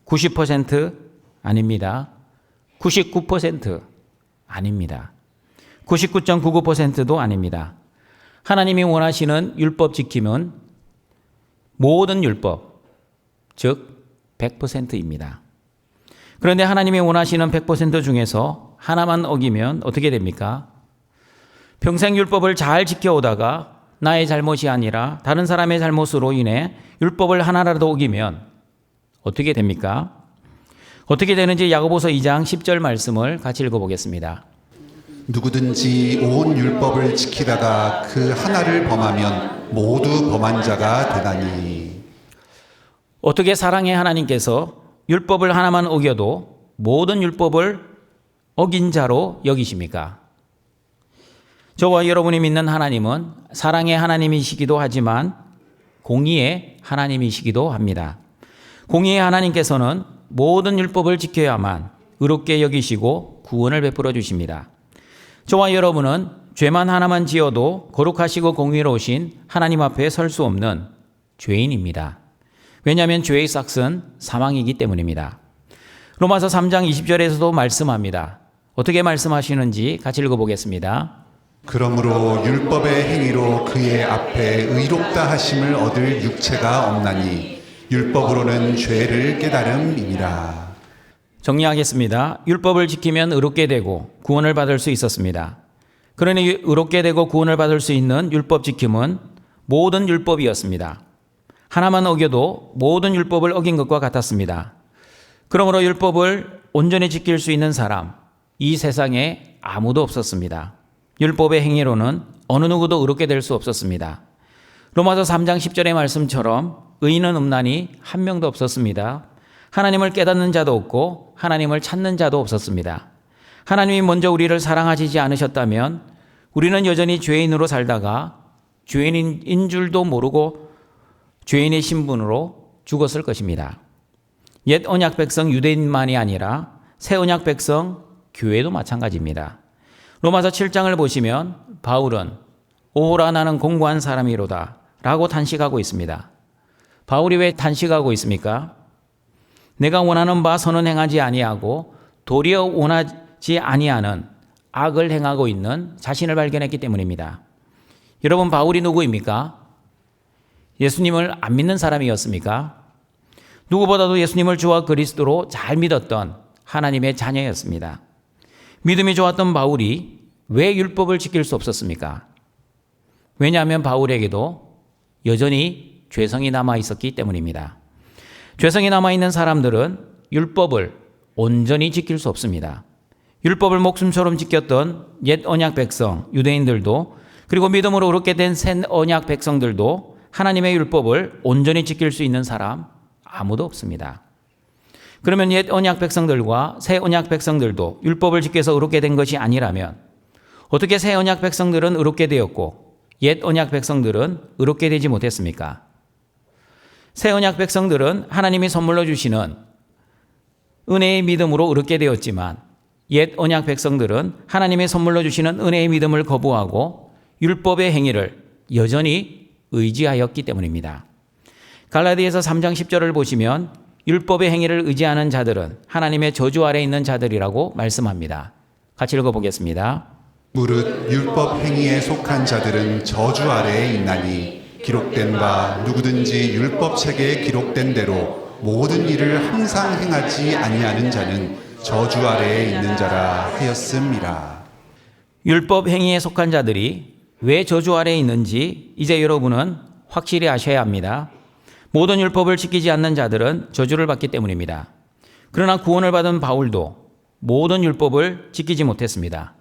90% 아닙니다. 99% 아닙니다. 99.99%도 아닙니다. 하나님이 원하시는 율법 지킴은 모든 율법, 즉 100%입니다. 그런데 하나님이 원하시는 100% 중에서 하나만 어기면 어떻게 됩니까? 평생 율법을 잘 지켜오다가 나의 잘못이 아니라 다른 사람의 잘못으로 인해 율법을 하나라도 어기면 어떻게 됩니까? 어떻게 되는지 야고보서 2장 10절 말씀을 같이 읽어보겠습니다. 누구든지 온 율법을 지키다가 그 하나를 범하면 모두 범한 자가 되나니. 어떻게 사랑의 하나님께서 율법을 하나만 어겨도 모든 율법을 어긴 자로 여기십니까? 저와 여러분이 믿는 하나님은 사랑의 하나님이시기도 하지만 공의의 하나님이시기도 합니다. 공의의 하나님께서는 모든 율법을 지켜야만 의롭게 여기시고 구원을 베풀어 주십니다. 저와 여러분은 죄만 하나만 지어도 거룩하시고 공의로우신 하나님 앞에 설 수 없는 죄인입니다. 왜냐하면 죄의 삭은 사망이기 때문입니다. 로마서 3장 20절에서도 말씀합니다. 어떻게 말씀하시는지 같이 읽어보겠습니다. 그러므로 율법의 행위로 그의 앞에 의롭다 하심을 얻을 육체가 없나니 율법으로는 죄를 깨달음이니라. 정리하겠습니다. 율법을 지키면 의롭게 되고 구원을 받을 수 있었습니다. 그러니 의롭게 되고 구원을 받을 수 있는 율법 지킴은 모든 율법이었습니다. 하나만 어겨도 모든 율법을 어긴 것과 같았습니다. 그러므로 율법을 온전히 지킬 수 있는 사람, 이 세상에 아무도 없었습니다. 율법의 행위로는 어느 누구도 의롭게 될 수 없었습니다. 로마서 3장 10절의 말씀처럼 의인은 없나니 한 명도 없었습니다. 하나님을 깨닫는 자도 없고 하나님을 찾는 자도 없었습니다. 하나님이 먼저 우리를 사랑하시지 않으셨다면 우리는 여전히 죄인으로 살다가 죄인인 줄도 모르고 죄인의 신분으로 죽었을 것입니다. 옛 언약 백성 유대인만이 아니라 새 언약 백성 교회도 마찬가지입니다. 로마서 7장을 보시면 바울은 오호라 나는 공고한 사람이로다 라고 탄식하고 있습니다. 바울이 왜 탄식하고 있습니까? 내가 원하는 바 선은 행하지 아니하고 도리어 원하지 아니하는 악을 행하고 있는 자신을 발견했기 때문입니다. 여러분, 바울이 누구입니까? 예수님을 안 믿는 사람이었습니까? 누구보다도 예수님을 주와 그리스도로 잘 믿었던 하나님의 자녀였습니다. 믿음이 좋았던 바울이 왜 율법을 지킬 수 없었습니까? 왜냐하면 바울에게도 여전히 죄성이 남아 있었기 때문입니다. 죄성이 남아 있는 사람들은 율법을 온전히 지킬 수 없습니다. 율법을 목숨처럼 지켰던 옛 언약 백성 유대인들도, 그리고 믿음으로 의롭게 된 새 언약 백성들도 하나님의 율법을 온전히 지킬 수 있는 사람 아무도 없습니다. 그러면 옛 언약 백성들과 새 언약 백성들도 율법을 지켜서 의롭게 된 것이 아니라면 어떻게 새 언약 백성들은 의롭게 되었고 옛 언약 백성들은 의롭게 되지 못했습니까? 새 언약 백성들은 하나님이 선물로 주시는 은혜의 믿음으로 의롭게 되었지만 옛 언약 백성들은 하나님의 선물로 주시는 은혜의 믿음을 거부하고 율법의 행위를 여전히 의지하였기 때문입니다. 갈라디아서 3장 10절을 보시면 율법의 행위를 의지하는 자들은 하나님의 저주 아래 있는 자들이라고 말씀합니다. 같이 읽어보겠습니다. 무릇 율법 행위에 속한 자들은 저주 아래에 있나니 기록된 바 누구든지 율법 책에 기록된 대로 모든 일을 항상 행하지 아니하는 자는 저주 아래에 있는 자라 하였음이라. 율법 행위에 속한 자들이 왜 저주 아래에 있는지 이제 여러분은 확실히 아셔야 합니다. 모든 율법을 지키지 않는 자들은 저주를 받기 때문입니다. 그러나 구원을 받은 바울도 모든 율법을 지키지 못했습니다.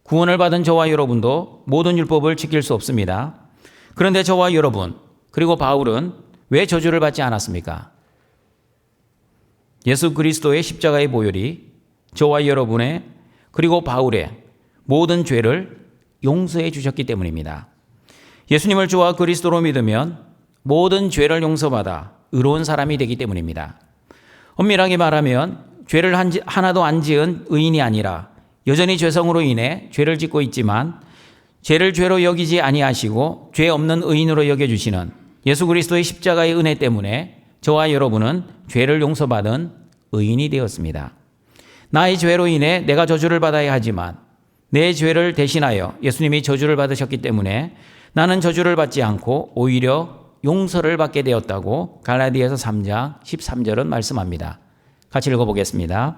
구원을 받은 저와 여러분도 모든 율법을 지킬 수 없습니다. 그런데 저와 여러분, 그리고 바울은 왜 저주를 받지 않았습니까? 예수 그리스도의 십자가의 보혈이 저와 여러분의 그리고 바울의 모든 죄를 용서해 주셨기 때문입니다. 예수님을 주와 그리스도로 믿으면 모든 죄를 용서받아 의로운 사람이 되기 때문입니다. 엄밀하게 말하면 죄를 하나도 안 지은 의인이 아니라 여전히 죄성으로 인해 죄를 짓고 있지만 죄를 죄로 여기지 아니하시고 죄 없는 의인으로 여겨주시는 예수 그리스도의 십자가의 은혜 때문에 저와 여러분은 죄를 용서받은 의인이 되었습니다. 나의 죄로 인해 내가 저주를 받아야 하지만 내 죄를 대신하여 예수님이 저주를 받으셨기 때문에 나는 저주를 받지 않고 오히려 용서를 받게 되었다고 갈라디아서 3장 13절은 말씀합니다. 같이 읽어보겠습니다.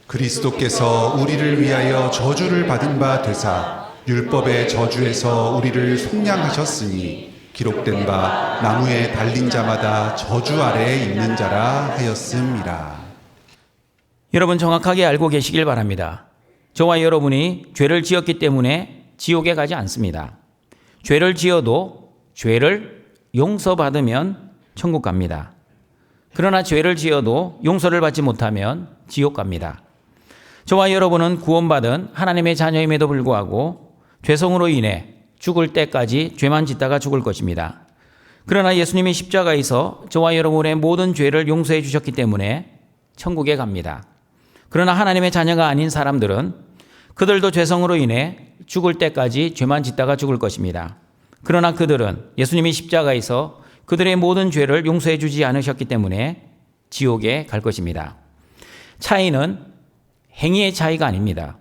그리스도께서 우리를 위하여 저주를 받은 바 되사 율법의 저주에서 우리를 속량하셨으니 기록된 바 나무에 달린 자마다 저주 아래에 있는 자라 하였음이라. 여러분 정확하게 알고 계시길 바랍니다. 저와 여러분이 죄를 지었기 때문에 지옥에 가지 않습니다. 죄를 지어도 죄를 용서받으면 천국 갑니다. 그러나 죄를 지어도 용서를 받지 못하면 지옥 갑니다. 저와 여러분은 구원받은 하나님의 자녀임에도 불구하고 죄성으로 인해 죽을 때까지 죄만 짓다가 죽을 것입니다. 그러나 예수님이 십자가에서 저와 여러분의 모든 죄를 용서해 주셨기 때문에 천국에 갑니다. 그러나 하나님의 자녀가 아닌 사람들은 그들도 죄성으로 인해 죽을 때까지 죄만 짓다가 죽을 것입니다. 그러나 그들은 예수님이 십자가에서 그들의 모든 죄를 용서해 주지 않으셨기 때문에 지옥에 갈 것입니다. 차이는 행위의 차이가 아닙니다.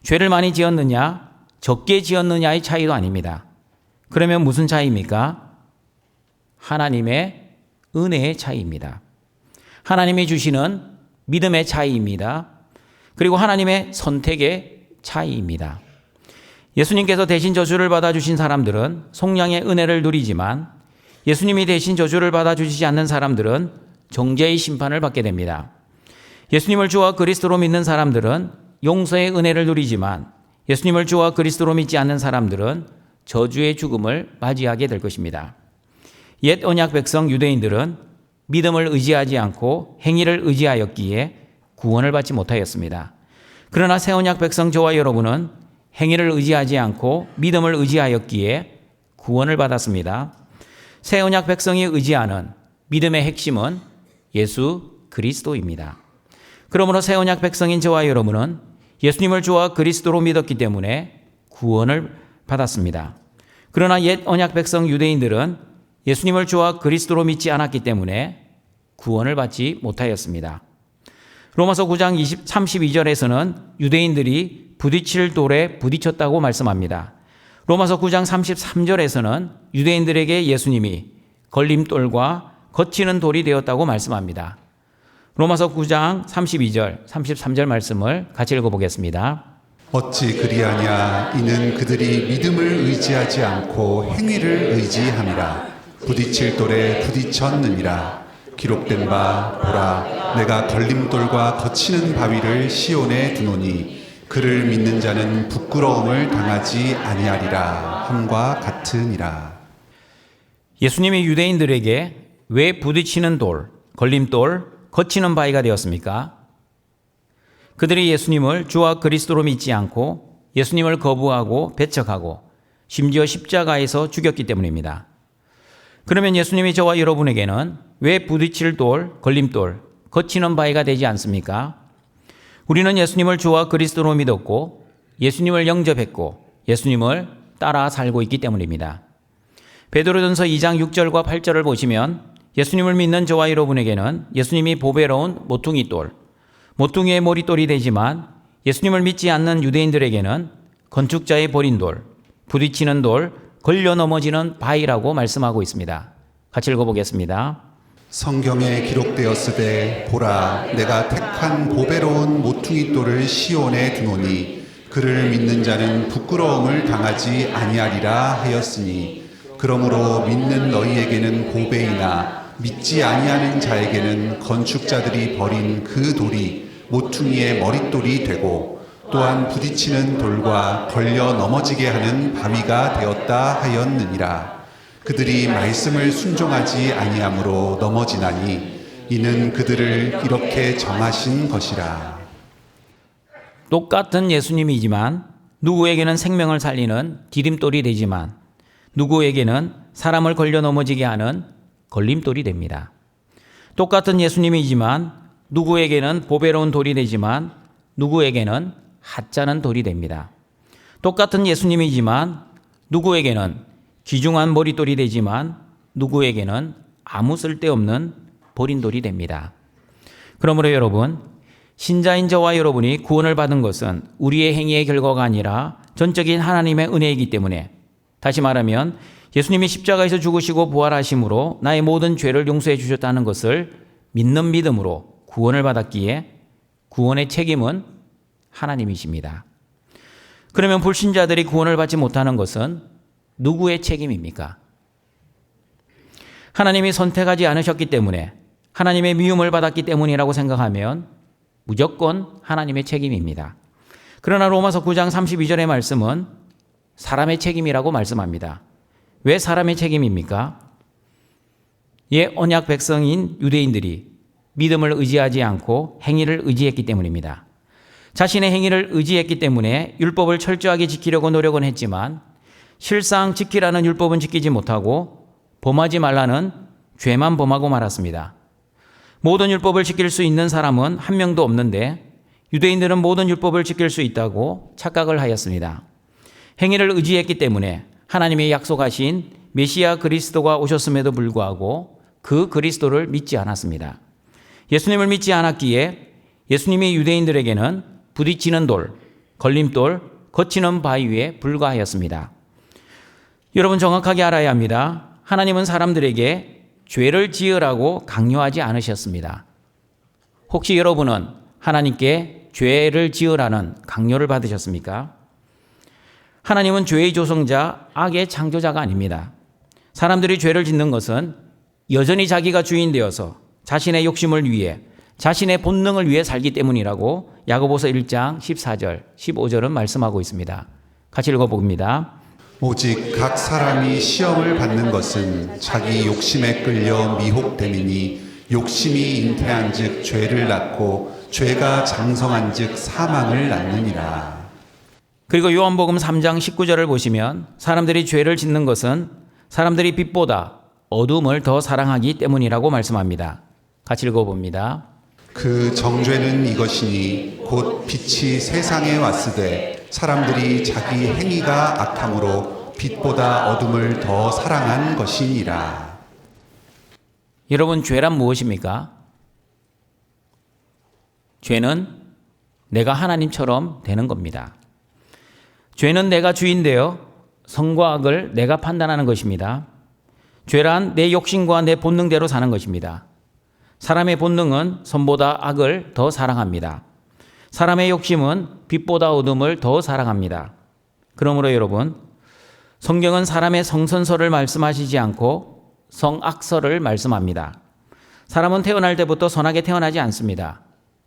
죄를 많이 지었느냐, 적게 지었느냐의 차이도 아닙니다. 그러면 무슨 차이입니까? 하나님의 은혜의 차이입니다. 하나님이 주시는 믿음의 차이입니다. 그리고 하나님의 선택의 차이입니다. 예수님께서 대신 저주를 받아주신 사람들은 속량의 은혜를 누리지만 예수님이 대신 저주를 받아주시지 않는 사람들은 정죄의 심판을 받게 됩니다. 예수님을 주와 그리스도로 믿는 사람들은 용서의 은혜를 누리지만 예수님을 주와 그리스도로 믿지 않는 사람들은 저주의 죽음을 맞이하게 될 것입니다. 옛 언약 백성 유대인들은 믿음을 의지하지 않고 행위를 의지하였기에 구원을 받지 못하였습니다. 그러나 새 언약 백성 저와 여러분은 행위를 의지하지 않고 믿음을 의지하였기에 구원을 받았습니다. 새 언약 백성이 의지하는 믿음의 핵심은 예수 그리스도입니다. 그러므로 새 언약 백성인 저와 여러분은 예수님을 주와 그리스도로 믿었기 때문에 구원을 받았습니다. 그러나 옛 언약 백성 유대인들은 예수님을 주와 그리스도로 믿지 않았기 때문에 구원을 받지 못하였습니다. 로마서 9장 32절에서는 유대인들이 부딪힐 돌에 부딪혔다고 말씀합니다. 로마서 9장 33절에서는 유대인들에게 예수님이 걸림돌과 거치는 돌이 되었다고 말씀합니다. 로마서 9장 32절, 33절 말씀을 같이 읽어보겠습니다. 어찌 그리하냐 이는 그들이 믿음을 의지하지 않고 행위를 의지함이라. 부딪힐 돌에 부딪혔느니라. 기록된 바 보라, 내가 걸림돌과 거치는 바위를 시온에 두노니 그를 믿는 자는 부끄러움을 당하지 아니하리라 함과 같으니라. 예수님이 유대인들에게 왜 부딪히는 돌, 걸림돌, 거치는 바위가 되었습니까? 그들이 예수님을 주와 그리스도로 믿지 않고 예수님을 거부하고 배척하고 심지어 십자가에서 죽였기 때문입니다. 그러면 예수님이 저와 여러분에게는 왜 부딪힐 돌, 걸림돌, 거치는 바위가 되지 않습니까? 우리는 예수님을 주와 그리스도로 믿었고 예수님을 영접했고 예수님을 따라 살고 있기 때문입니다. 베드로전서 2장 6절과 8절을 보시면 예수님을 믿는 저와 여러분에게는 예수님이 보배로운 모퉁이 돌, 모퉁이의 머릿돌이 되지만 예수님을 믿지 않는 유대인들에게는 건축자의 버린 돌, 부딪히는 돌, 걸려 넘어지는 바위라고 말씀하고 있습니다. 같이 읽어보겠습니다. 성경에 기록되었으되 보라, 내가 택한 보배로운 모퉁이 돌을 시온에 두노니 그를 믿는 자는 부끄러움을 당하지 아니하리라 하였으니 그러므로 믿는 너희에게는 보배이나 믿지 아니하는 자에게는 건축자들이 버린 그 돌이 모퉁이의 머릿돌이 되고 또한 부딪히는 돌과 걸려 넘어지게 하는 바위가 되었다 하였느니라. 그들이 말씀을 순종하지 아니함으로 넘어지나니 이는 그들을 이렇게 정하신 것이라. 똑같은 예수님이지만 누구에게는 생명을 살리는 디딤돌이 되지만 누구에게는 사람을 걸려 넘어지게 하는 걸림돌이 됩니다. 똑같은 예수님이지만 누구에게는 보배로운 돌이 되지만 누구에게는 하찮은 돌이 됩니다. 똑같은 예수님이지만 누구에게는 귀중한 머릿돌이 되지만 누구에게는 아무 쓸데없는 버린 돌이 됩니다. 그러므로 여러분, 신자인 저와 여러분이 구원을 받은 것은 우리의 행위의 결과가 아니라 전적인 하나님의 은혜이기 때문에, 다시 말하면 예수님이 십자가에서 죽으시고 부활하심으로 나의 모든 죄를 용서해 주셨다는 것을 믿는 믿음으로 구원을 받았기에 구원의 책임은 하나님이십니다. 그러면 불신자들이 구원을 받지 못하는 것은 누구의 책임입니까? 하나님이 선택하지 않으셨기 때문에, 하나님의 미움을 받았기 때문이라고 생각하면 무조건 하나님의 책임입니다. 그러나 로마서 9장 32절의 말씀은 사람의 책임이라고 말씀합니다. 왜 사람의 책임입니까? 언약 백성인 유대인들이 믿음을 의지하지 않고 행위를 의지했기 때문입니다. 자신의 행위를 의지했기 때문에 율법을 철저하게 지키려고 노력은 했지만 실상 지키라는 율법은 지키지 못하고 범하지 말라는 죄만 범하고 말았습니다. 모든 율법을 지킬 수 있는 사람은 한 명도 없는데 유대인들은 모든 율법을 지킬 수 있다고 착각을 하였습니다. 행위를 의지했기 때문에 하나님이 약속하신 메시아 그리스도가 오셨음에도 불구하고 그 그리스도를 믿지 않았습니다. 예수님을 믿지 않았기에 예수님이 유대인들에게는 부딪히는 돌, 걸림돌, 거치는 바위 위에 불과하였습니다. 여러분, 정확하게 알아야 합니다. 하나님은 사람들에게 죄를 지으라고 강요하지 않으셨습니다. 혹시 여러분은 하나님께 죄를 지으라는 강요를 받으셨습니까? 하나님은 죄의 조성자, 악의 창조자가 아닙니다. 사람들이 죄를 짓는 것은 여전히 자기가 주인 되어서 자신의 욕심을 위해, 자신의 본능을 위해 살기 때문이라고 야고보서 1장 14절, 15절은 말씀하고 있습니다. 같이 읽어봅니다. 오직 각 사람이 시험을 받는 것은 자기 욕심에 끌려 미혹됨이니 욕심이 잉태한 즉 죄를 낳고 죄가 장성한 즉 사망을 낳느니라. 그리고 요한복음 3장 19절을 보시면 사람들이 죄를 짓는 것은 사람들이 빛보다 어둠을 더 사랑하기 때문이라고 말씀합니다. 같이 읽어봅니다. 그 정죄는 이것이니 곧 빛이 세상에 왔으되 사람들이 자기 행위가 악함으로 빛보다 어둠을 더 사랑한 것이니라. 여러분, 죄란 무엇입니까? 죄는 내가 하나님처럼 되는 겁니다. 죄는 내가 주인 되어 선과 악을 내가 판단하는 것입니다. 죄란 내 욕심과 내 본능대로 사는 것입니다. 사람의 본능은 선보다 악을 더 사랑합니다. 사람의 욕심은 빛보다 어둠을 더 사랑합니다. 그러므로 여러분, 성경은 사람의 성선설을 말씀하시지 않고 성악설을 말씀합니다. 사람은 태어날 때부터 선하게 태어나지 않습니다.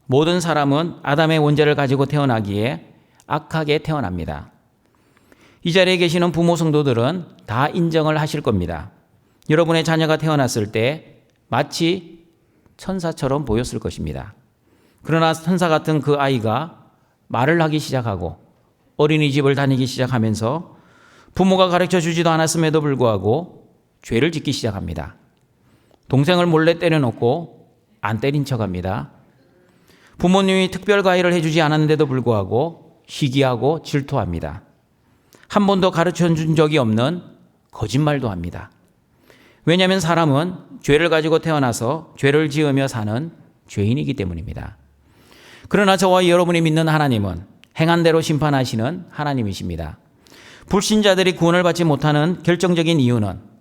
모든 사람은 아담의 원죄를 가지고 태어나기에 악하게 태어납니다. 이 자리에 계시는 부모 성도들은 다 인정을 하실 겁니다. 여러분의 자녀가 태어났을 때 마치 천사처럼 보였을 것입니다. 그러나 천사 같은 그 아이가 말을 하기 시작하고 어린이집을 다니기 시작하면서 부모가 가르쳐 주지도 않았음에도 불구하고 죄를 짓기 시작합니다. 동생을 몰래 때려놓고 안 때린 척합니다. 부모님이 특별 과외를 해주지 않았는데도 불구하고 시기하고 질투합니다. 한 번도 가르쳐 준 적이 없는 거짓말도 합니다. 왜냐하면 사람은 죄를 가지고 태어나서 죄를 지으며 사는 죄인이기 때문입니다. 그러나 저와 여러분이 믿는 하나님은 행한 대로 심판하시는 하나님이십니다. 불신자들이 구원을 받지 못하는 결정적인 이유는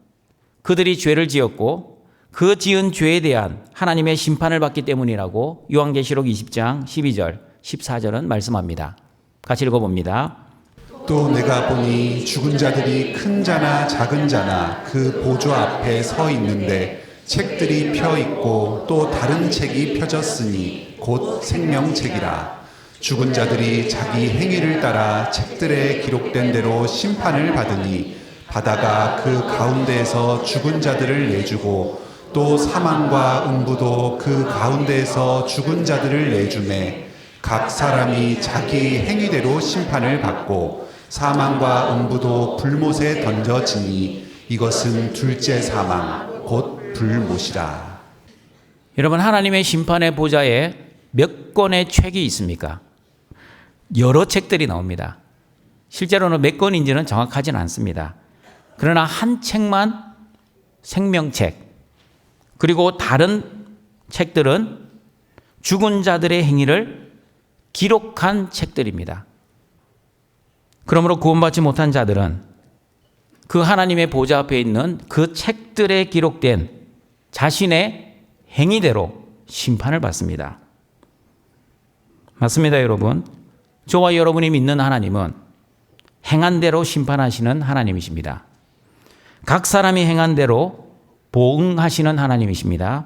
그들이 죄를 지었고 그 지은 죄에 대한 하나님의 심판을 받기 때문이라고 요한계시록 20장 12절 14절은 말씀합니다. 같이 읽어봅니다. 또 내가 보니 죽은 자들이 큰 자나 작은 자나 그 보좌 앞에 서 있는데 책들이 펴 있고 또 다른 책이 펴졌으니 곧 생명책이라. 죽은 자들이 자기 행위를 따라 책들에 기록된 대로 심판을 받으니 바다가 그 가운데에서 죽은 자들을 내주고 또 사망과 음부도 그 가운데에서 죽은 자들을 내주매 각 사람이 자기 행위대로 심판을 받고 사망과 음부도 불못에 던져지니 이것은 둘째 사망 곧 불못이라. 여러분, 하나님의 심판의 보좌에 몇 권의 책이 있습니까? 여러 책들이 나옵니다. 실제로는 몇 권인지는 정확하지는 않습니다. 그러나 한 책만 생명책, 그리고 다른 책들은 죽은 자들의 행위를 기록한 책들입니다. 그러므로 구원받지 못한 자들은 그 하나님의 보좌 앞에 있는 그 책들에 기록된 자신의 행위대로 심판을 받습니다. 맞습니다, 여러분. 저와 여러분이 믿는 하나님은 행한 대로 심판하시는 하나님이십니다. 각 사람이 행한 대로 보응하시는 하나님이십니다.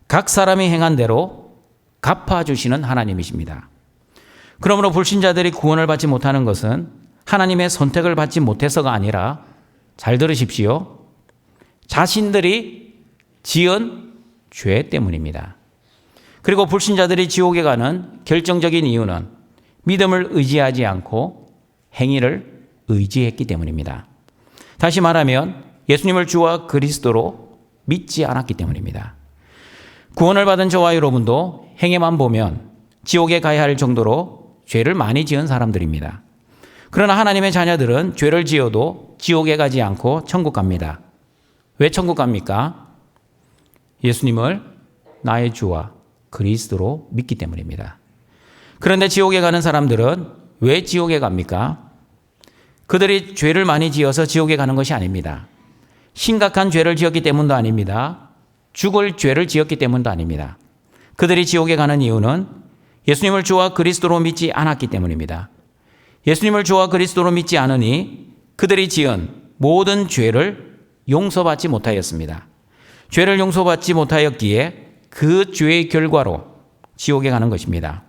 각 사람이 행한 대로 갚아주시는 하나님이십니다. 그러므로 불신자들이 구원을 받지 못하는 것은 하나님의 선택을 받지 못해서가 아니라, 잘 들으십시오, 자신들이 지은 죄 때문입니다. 그리고 불신자들이 지옥에 가는 결정적인 이유는 믿음을 의지하지 않고 행위를 의지했기 때문입니다. 다시 말하면 예수님을 주와 그리스도로 믿지 않았기 때문입니다. 구원을 받은 저와 여러분도 행위만 보면 지옥에 가야 할 정도로 죄를 많이 지은 사람들입니다. 그러나 하나님의 자녀들은 죄를 지어도 지옥에 가지 않고 천국 갑니다. 왜 천국 갑니까? 예수님을 나의 주와 그리스도로 믿기 때문입니다. 그런데 지옥에 가는 사람들은 왜 지옥에 갑니까? 그들이 죄를 많이 지어서 지옥에 가는 것이 아닙니다. 심각한 죄를 지었기 때문도 아닙니다. 죽을 죄를 지었기 때문도 아닙니다. 그들이 지옥에 가는 이유는 예수님을 주와 그리스도로 믿지 않았기 때문입니다. 예수님을 주와 그리스도로 믿지 않으니 그들이 지은 모든 죄를 용서받지 못하였습니다. 죄를 용서받지 못하였기에 그 죄의 결과로 지옥에 가는 것입니다.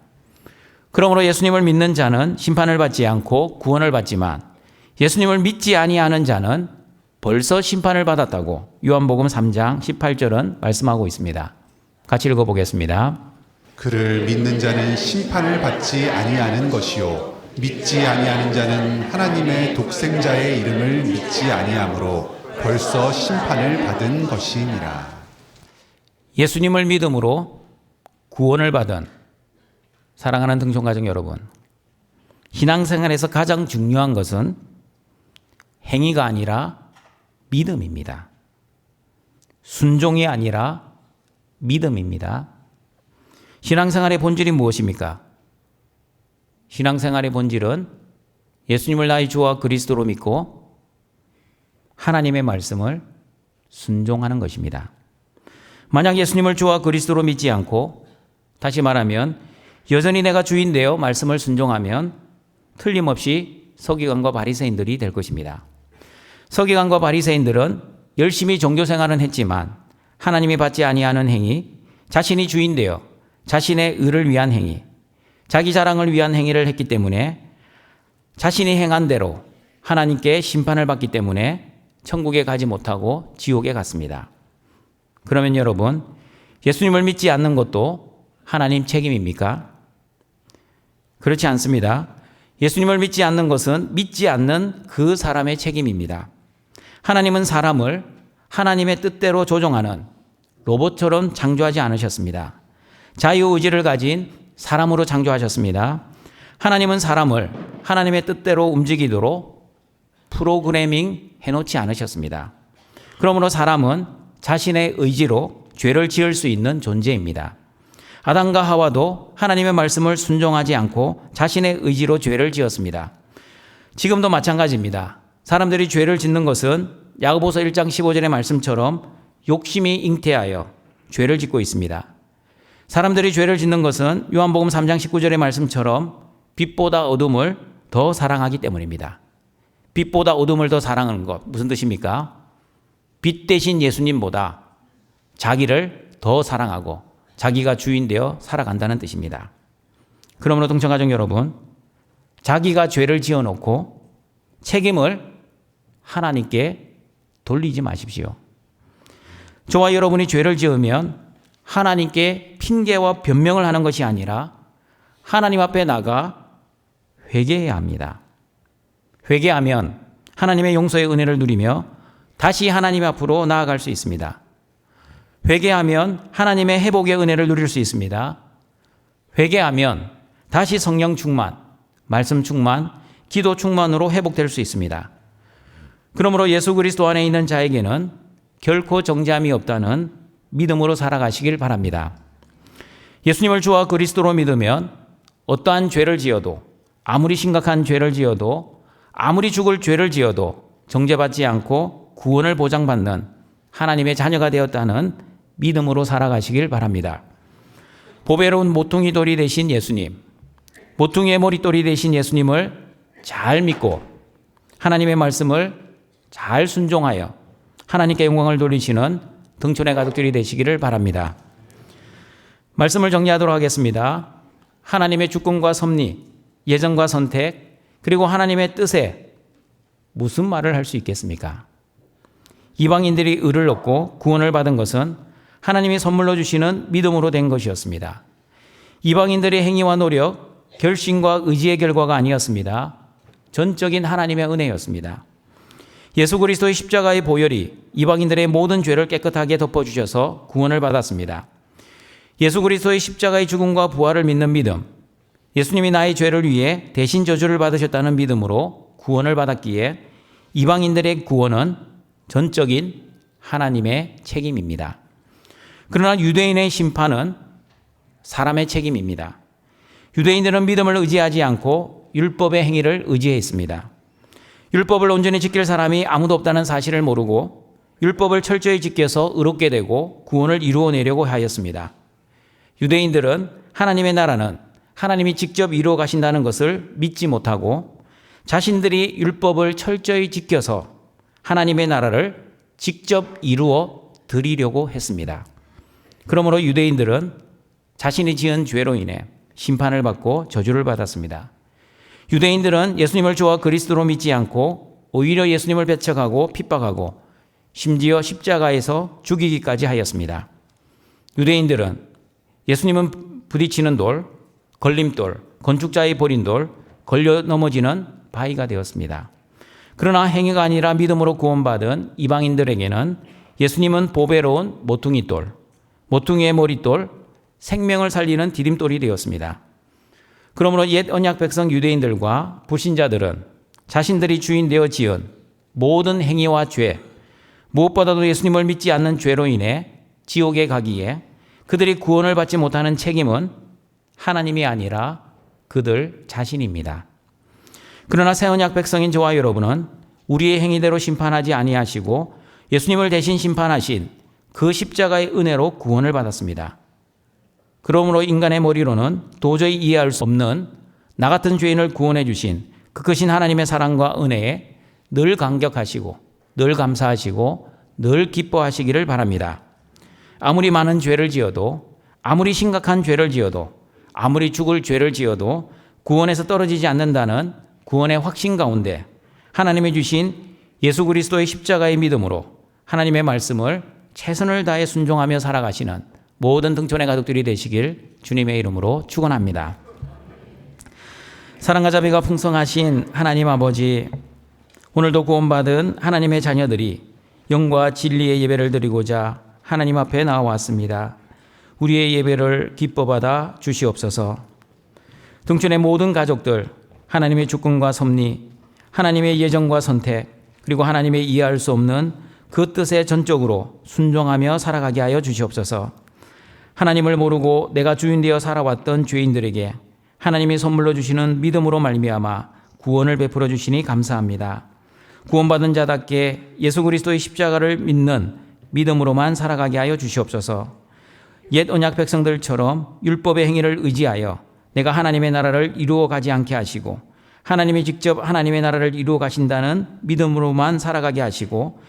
그러므로 예수님을 믿는 자는 심판을 받지 않고 구원을 받지만 예수님을 믿지 아니하는 자는 벌써 심판을 받았다고 요한복음 3장 18절은 말씀하고 있습니다. 같이 읽어보겠습니다. 그를 믿는 자는 심판을 받지 아니하는 것이요 믿지 아니하는 자는 하나님의 독생자의 이름을 믿지 아니하므로 벌써 심판을 받은 것이니라. 예수님을 믿음으로 구원을 받은 사랑하는 등촌가족 여러분, 신앙생활에서 가장 중요한 것은 행위가 아니라 믿음입니다. 순종이 아니라 믿음입니다. 신앙생활의 본질이 무엇입니까? 신앙생활의 본질은 예수님을 나의 주와 그리스도로 믿고 하나님의 말씀을 순종하는 것입니다. 만약 예수님을 주와 그리스도로 믿지 않고, 다시 말하면 여전히 내가 주인되어 말씀을 순종하면 틀림없이 서기관과 바리새인들이 될 것입니다. 서기관과 바리새인들은 열심히 종교 생활은 했지만 하나님이 받지 아니하는 행위, 자신이 주인 되어 자신의 의를 위한 행위, 자기 자랑을 위한 행위를 했기 때문에 자신이 행한 대로 하나님께 심판을 받기 때문에 천국에 가지 못하고 지옥에 갔습니다. 그러면 여러분, 예수님을 믿지 않는 것도 하나님 책임입니까? 그렇지 않습니다. 예수님을 믿지 않는 것은 믿지 않는 그 사람의 책임입니다. 하나님은 사람을 하나님의 뜻대로 조종하는 로봇처럼 창조하지 않으셨습니다. 자유의지를 가진 사람으로 창조하셨습니다. 하나님은 사람을 하나님의 뜻대로 움직이도록 프로그래밍 해놓지 않으셨습니다. 그러므로 사람은 자신의 의지로 죄를 지을 수 있는 존재입니다. 아담과 하와도 하나님의 말씀을 순종하지 않고 자신의 의지로 죄를 지었습니다. 지금도 마찬가지입니다. 사람들이 죄를 짓는 것은 야고보서 1장 15절의 말씀처럼 욕심이 잉태하여 죄를 짓고 있습니다. 사람들이 죄를 짓는 것은 요한복음 3장 19절의 말씀처럼 빛보다 어둠을 더 사랑하기 때문입니다. 빛보다 어둠을 더 사랑하는 것, 무슨 뜻입니까? 빛 대신 예수님보다 자기를 더 사랑하고 자기가 주인 되어 살아간다는 뜻입니다. 그러므로 동청가족 여러분, 자기가 죄를 지어놓고 책임을 하나님께 돌리지 마십시오. 저와 여러분이 죄를 지으면 하나님께 핑계와 변명을 하는 것이 아니라 하나님 앞에 나가 회개해야 합니다. 회개하면 하나님의 용서의 은혜를 누리며 다시 하나님 앞으로 나아갈 수 있습니다. 회개하면 하나님의 회복의 은혜를 누릴 수 있습니다. 회개하면 다시 성령 충만, 말씀 충만, 기도 충만으로 회복될 수 있습니다. 그러므로 예수 그리스도 안에 있는 자에게는 결코 정죄함이 없다는 믿음으로 살아가시길 바랍니다. 예수님을 주와 그리스도로 믿으면 어떠한 죄를 지어도, 아무리 심각한 죄를 지어도, 아무리 죽을 죄를 지어도 정죄받지 않고 구원을 보장받는 하나님의 자녀가 되었다는 믿음으로 살아가시길 바랍니다. 보배로운 모퉁이 돌이 되신 예수님, 모퉁이의 머릿돌이 되신 예수님을 잘 믿고 하나님의 말씀을 잘 순종하여 하나님께 영광을 돌리시는 등촌의 가족들이 되시기를 바랍니다. 말씀을 정리하도록 하겠습니다. 하나님의 주권과 섭리, 예정과 선택, 그리고 하나님의 뜻에 무슨 말을 할 수 있겠습니까? 이방인들이 의를 얻고 구원을 받은 것은 하나님이 선물로 주시는 믿음으로 된 것이었습니다. 이방인들의 행위와 노력, 결심과 의지의 결과가 아니었습니다. 전적인 하나님의 은혜였습니다. 예수 그리스도의 십자가의 보혈이 이방인들의 모든 죄를 깨끗하게 덮어주셔서 구원을 받았습니다. 예수 그리스도의 십자가의 죽음과 부활을 믿는 믿음, 예수님이 나의 죄를 위해 대신 저주를 받으셨다는 믿음으로 구원을 받았기에 이방인들의 구원은 전적인 하나님의 책임입니다. 그러나 유대인의 심판은 사람의 책임입니다. 유대인들은 믿음을 의지하지 않고 율법의 행위를 의지했습니다. 율법을 온전히 지킬 사람이 아무도 없다는 사실을 모르고 율법을 철저히 지켜서 의롭게 되고 구원을 이루어내려고 하였습니다. 유대인들은 하나님의 나라는 하나님이 직접 이루어 가신다는 것을 믿지 못하고 자신들이 율법을 철저히 지켜서 하나님의 나라를 직접 이루어 드리려고 했습니다. 그러므로 유대인들은 자신이 지은 죄로 인해 심판을 받고 저주를 받았습니다. 유대인들은 예수님을 주와 그리스도로 믿지 않고 오히려 예수님을 배척하고 핍박하고 심지어 십자가에서 죽이기까지 하였습니다. 유대인들은 예수님은 부딪히는 돌, 걸림돌, 건축자의 버린 돌, 걸려 넘어지는 바위가 되었습니다. 그러나 행위가 아니라 믿음으로 구원받은 이방인들에게는 예수님은 보배로운 모퉁이돌, 모퉁이의 머릿돌, 생명을 살리는 디딤돌이 되었습니다. 그러므로 옛 언약 백성 유대인들과 불신자들은 자신들이 주인 되어 지은 모든 행위와 죄, 무엇보다도 예수님을 믿지 않는 죄로 인해 지옥에 가기에 그들이 구원을 받지 못하는 책임은 하나님이 아니라 그들 자신입니다. 그러나 새 언약 백성인 저와 여러분은 우리의 행위대로 심판하지 아니하시고 예수님을 대신 심판하신 그 십자가의 은혜로 구원을 받았습니다. 그러므로 인간의 머리로는 도저히 이해할 수 없는 나 같은 죄인을 구원해 주신 그 크신 하나님의 사랑과 은혜에 늘 감격하시고 늘 감사하시고 늘 기뻐하시기를 바랍니다. 아무리 많은 죄를 지어도, 아무리 심각한 죄를 지어도, 아무리 죽을 죄를 지어도 구원에서 떨어지지 않는다는 구원의 확신 가운데 하나님이 주신 예수 그리스도의 십자가의 믿음으로 하나님의 말씀을 최선을 다해 순종하며 살아가시는 모든 등촌의 가족들이 되시길 주님의 이름으로 축원합니다. 사랑과 자비가 풍성하신 하나님 아버지, 오늘도 구원받은 하나님의 자녀들이 영과 진리의 예배를 드리고자 하나님 앞에 나와왔습니다. 우리의 예배를 기뻐받아 주시옵소서. 등촌의 모든 가족들, 하나님의 주권과 섭리, 하나님의 예정과 선택, 그리고 하나님의 이해할 수 없는 그 뜻에 전적으로 순종하며 살아가게 하여 주시옵소서. 하나님을 모르고 내가 주인 되어 살아왔던 죄인들에게 하나님이 선물로 주시는 믿음으로 말미암아 구원을 베풀어 주시니 감사합니다. 구원받은 자답게 예수 그리스도의 십자가를 믿는 믿음으로만 살아가게 하여 주시옵소서. 옛 언약 백성들처럼 율법의 행위를 의지하여 내가 하나님의 나라를 이루어 가지 않게 하시고 하나님이 직접 하나님의 나라를 이루어 가신다는 믿음으로만 살아가게 하시고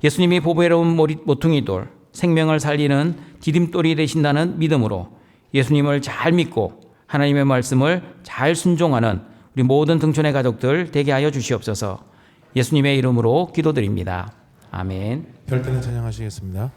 예수님이 보배로운 모퉁이돌, 생명을 살리는 디딤돌이 되신다는 믿음으로 예수님을 잘 믿고 하나님의 말씀을 잘 순종하는 우리 모든 등촌의 가족들 되게 하여 주시옵소서. 예수님의 이름으로 기도드립니다. 아멘. 별때는 찬양하시겠습니다.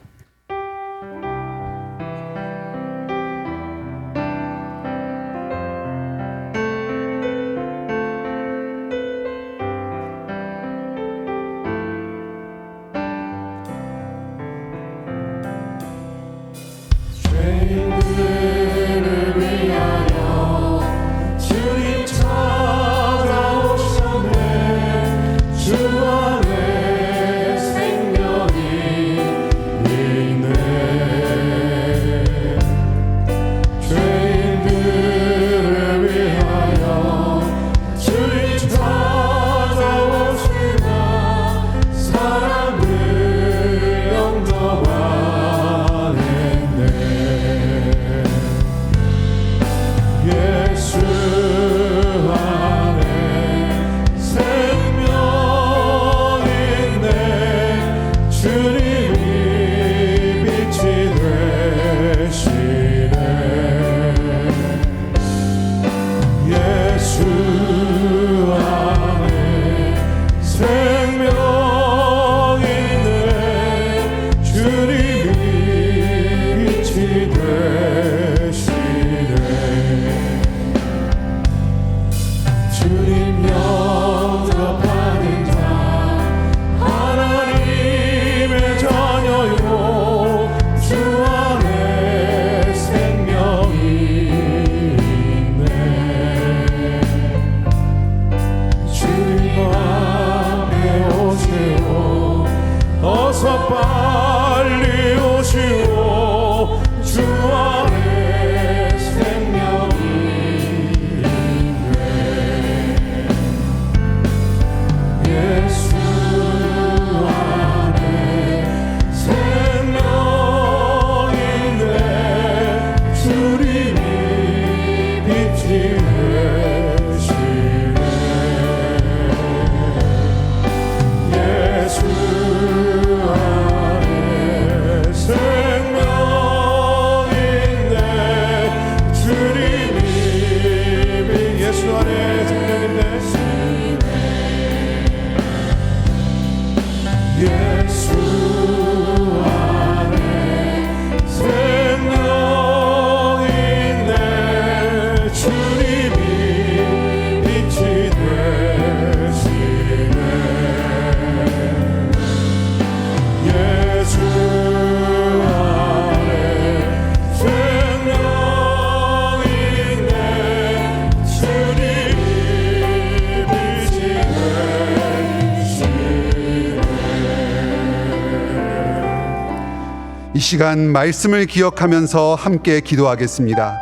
이 시간 말씀을 기억하면서 함께 기도하겠습니다.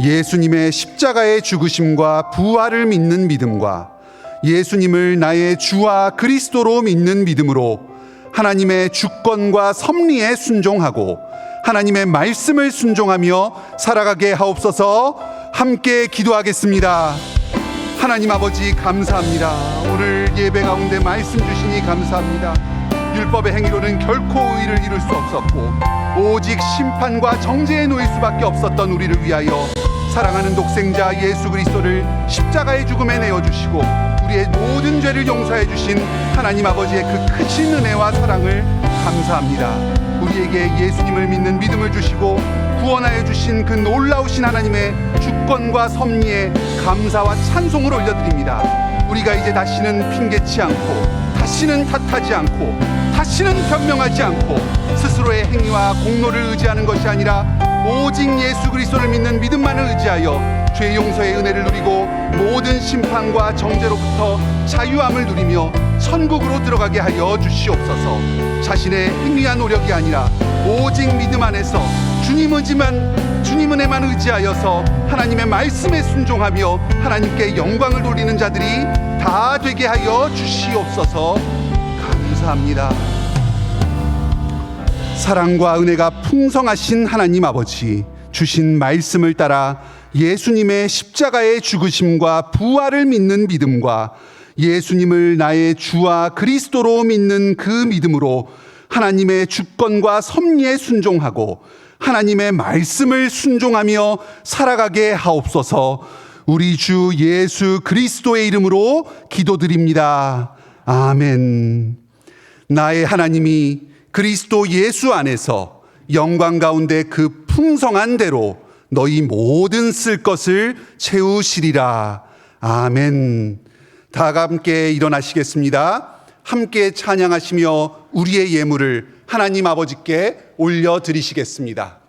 예수님의 십자가의 죽으심과 부활을 믿는 믿음과 예수님을 나의 주와 그리스도로 믿는 믿음으로 하나님의 주권과 섭리에 순종하고 하나님의 말씀을 순종하며 살아가게 하옵소서. 함께 기도하겠습니다. 하나님 아버지 감사합니다. 오늘 예배 가운데 말씀 주시니 감사합니다. 율법의 행위로는 결코 의를 이룰 수 없었고 오직 심판과 정죄에 놓일 수밖에 없었던 우리를 위하여 사랑하는 독생자 예수 그리스도를 십자가의 죽음에 내어주시고 우리의 모든 죄를 용서해 주신 하나님 아버지의 그 크신 은혜와 사랑을 감사합니다. 우리에게 예수님을 믿는 믿음을 주시고 구원하여 주신 그 놀라우신 하나님의 주권과 섭리에 감사와 찬송을 올려드립니다. 우리가 이제 다시는 핑계치 않고 다시는 탓하지 않고 다시는 변명하지 않고 스스로의 행위와 공로를 의지하는 것이 아니라 오직 예수 그리스도를 믿는 믿음만을 의지하여 죄 용서의 은혜를 누리고 모든 심판과 정죄로부터 자유함을 누리며 천국으로 들어가게 하여 주시옵소서. 자신의 행위와 노력이 아니라 오직 믿음 안에서 주님 은혜만 의지하여서 하나님의 말씀에 순종하며 하나님께 영광을 돌리는 자들이 다 되게 하여 주시옵소서. 감사합니다. 사랑과 은혜가 풍성하신 하나님 아버지, 주신 말씀을 따라 예수님의 십자가의 죽으심과 부활을 믿는 믿음과 예수님을 나의 주와 그리스도로 믿는 그 믿음으로 하나님의 주권과 섭리에 순종하고 하나님의 말씀을 순종하며 살아가게 하옵소서. 우리 주 예수 그리스도의 이름으로 기도드립니다. 아멘. 나의 하나님이 그리스도 예수 안에서 영광 가운데 그 풍성한 대로 너희 모든 쓸 것을 채우시리라. 아멘. 다 함께 일어나시겠습니다. 함께 찬양하시며 우리의 예물을 하나님 아버지께 올려드리시겠습니다.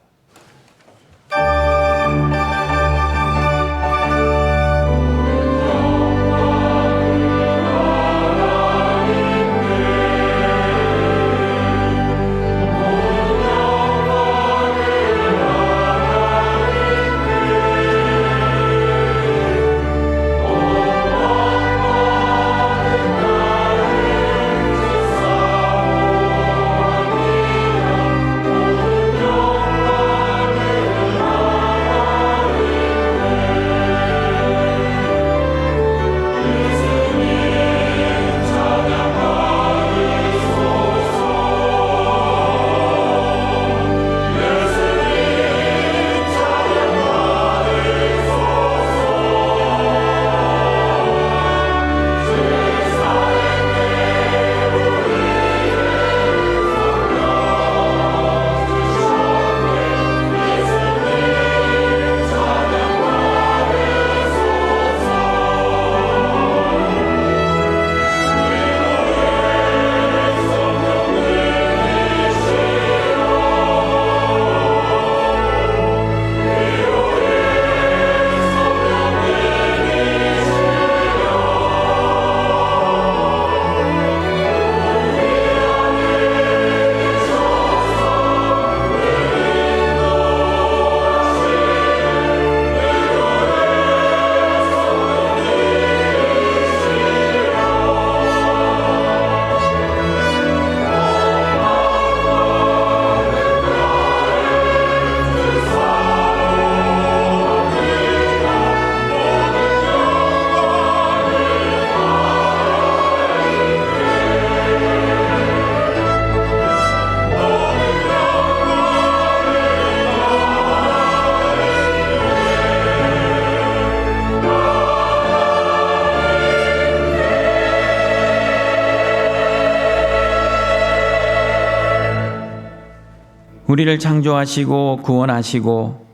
우리를 창조하시고 구원하시고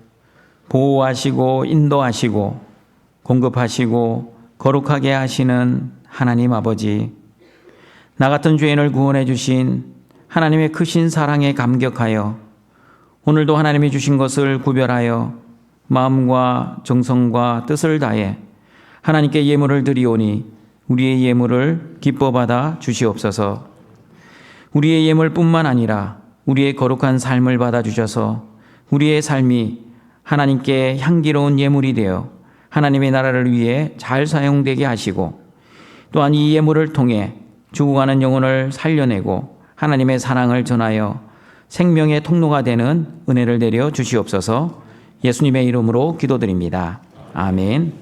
보호하시고 인도하시고 공급하시고 거룩하게 하시는 하나님 아버지, 나 같은 죄인을 구원해 주신 하나님의 크신 사랑에 감격하여 오늘도 하나님이 주신 것을 구별하여 마음과 정성과 뜻을 다해 하나님께 예물을 드리오니 우리의 예물을 기뻐 받아 주시옵소서. 우리의 예물뿐만 아니라 우리의 거룩한 삶을 받아주셔서 우리의 삶이 하나님께 향기로운 예물이 되어 하나님의 나라를 위해 잘 사용되게 하시고 또한 이 예물을 통해 죽어가는 영혼을 살려내고 하나님의 사랑을 전하여 생명의 통로가 되는 은혜를 내려 주시옵소서. 예수님의 이름으로 기도드립니다. 아멘.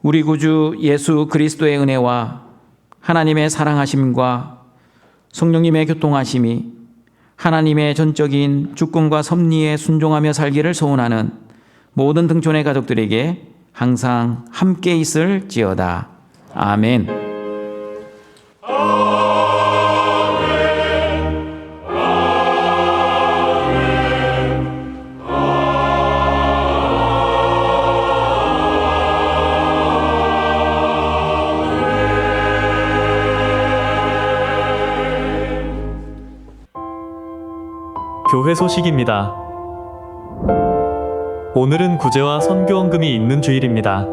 우리 구주 예수 그리스도의 은혜와 하나님의 사랑하심과 성령님의 교통하심이 하나님의 전적인 주권과 섭리에 순종하며 살기를 소원하는 모든 등촌의 가족들에게 항상 함께 있을지어다. 아멘. 교회 소식입니다. 오늘은 구제와 선교원금이 있는 주일입니다.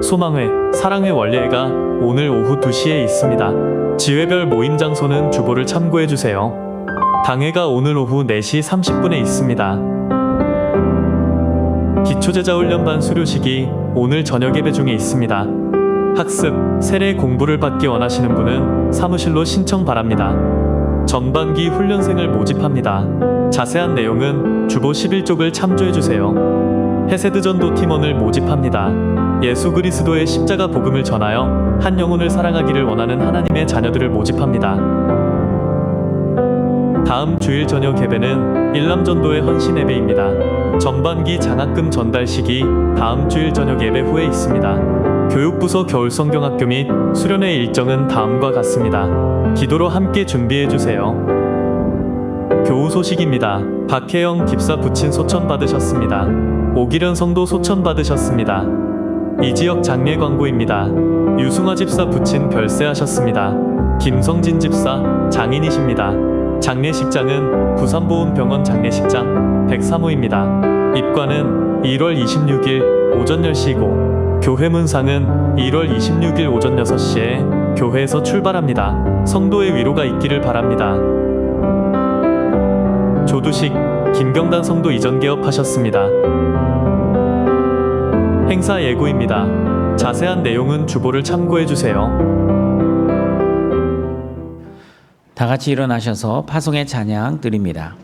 소망회, 사랑회 원례회가 오늘 오후 2시에 있습니다. 지회별 모임 장소는 주보를 참고해주세요. 당회가 오늘 오후 4시 30분에 있습니다. 기초제자훈련반 수료식이 오늘 저녁 예배 중에 있습니다. 학습, 세례 공부를 받기 원하시는 분은 사무실로 신청 바랍니다. 전반기 훈련생을 모집합니다. 자세한 내용은 주보 11쪽을 참조해주세요. 헤세드 전도 팀원을 모집합니다. 예수 그리스도의 십자가 복음을 전하여 한 영혼을 사랑하기를 원하는 하나님의 자녀들을 모집합니다. 다음 주일 저녁 예배는 일남전도의 헌신 예배입니다. 전반기 장학금 전달 시기 다음 주일 저녁 예배 후에 있습니다. 교육부서 겨울성경학교 및 수련회 일정은 다음과 같습니다. 기도로 함께 준비해주세요. 교우 소식입니다. 박혜영 집사 부친 소천 받으셨습니다. 오기련 성도 소천 받으셨습니다. 이지역 장례 광고입니다. 유승화 집사 부친 별세하셨습니다. 김성진 집사 장인이십니다. 장례식장은 부산보훈병원 장례식장 103호입니다. 입관은 1월 26일 오전 10시이고 교회 문상은 1월 26일 오전 6시에 교회에서 출발합니다. 성도의 위로가 있기를 바랍니다. 조두식, 김경단 성도 이전 개업하셨습니다. 행사 예고입니다. 자세한 내용은 주보를 참고해주세요. 다 같이 일어나셔서 파송의 찬양 드립니다.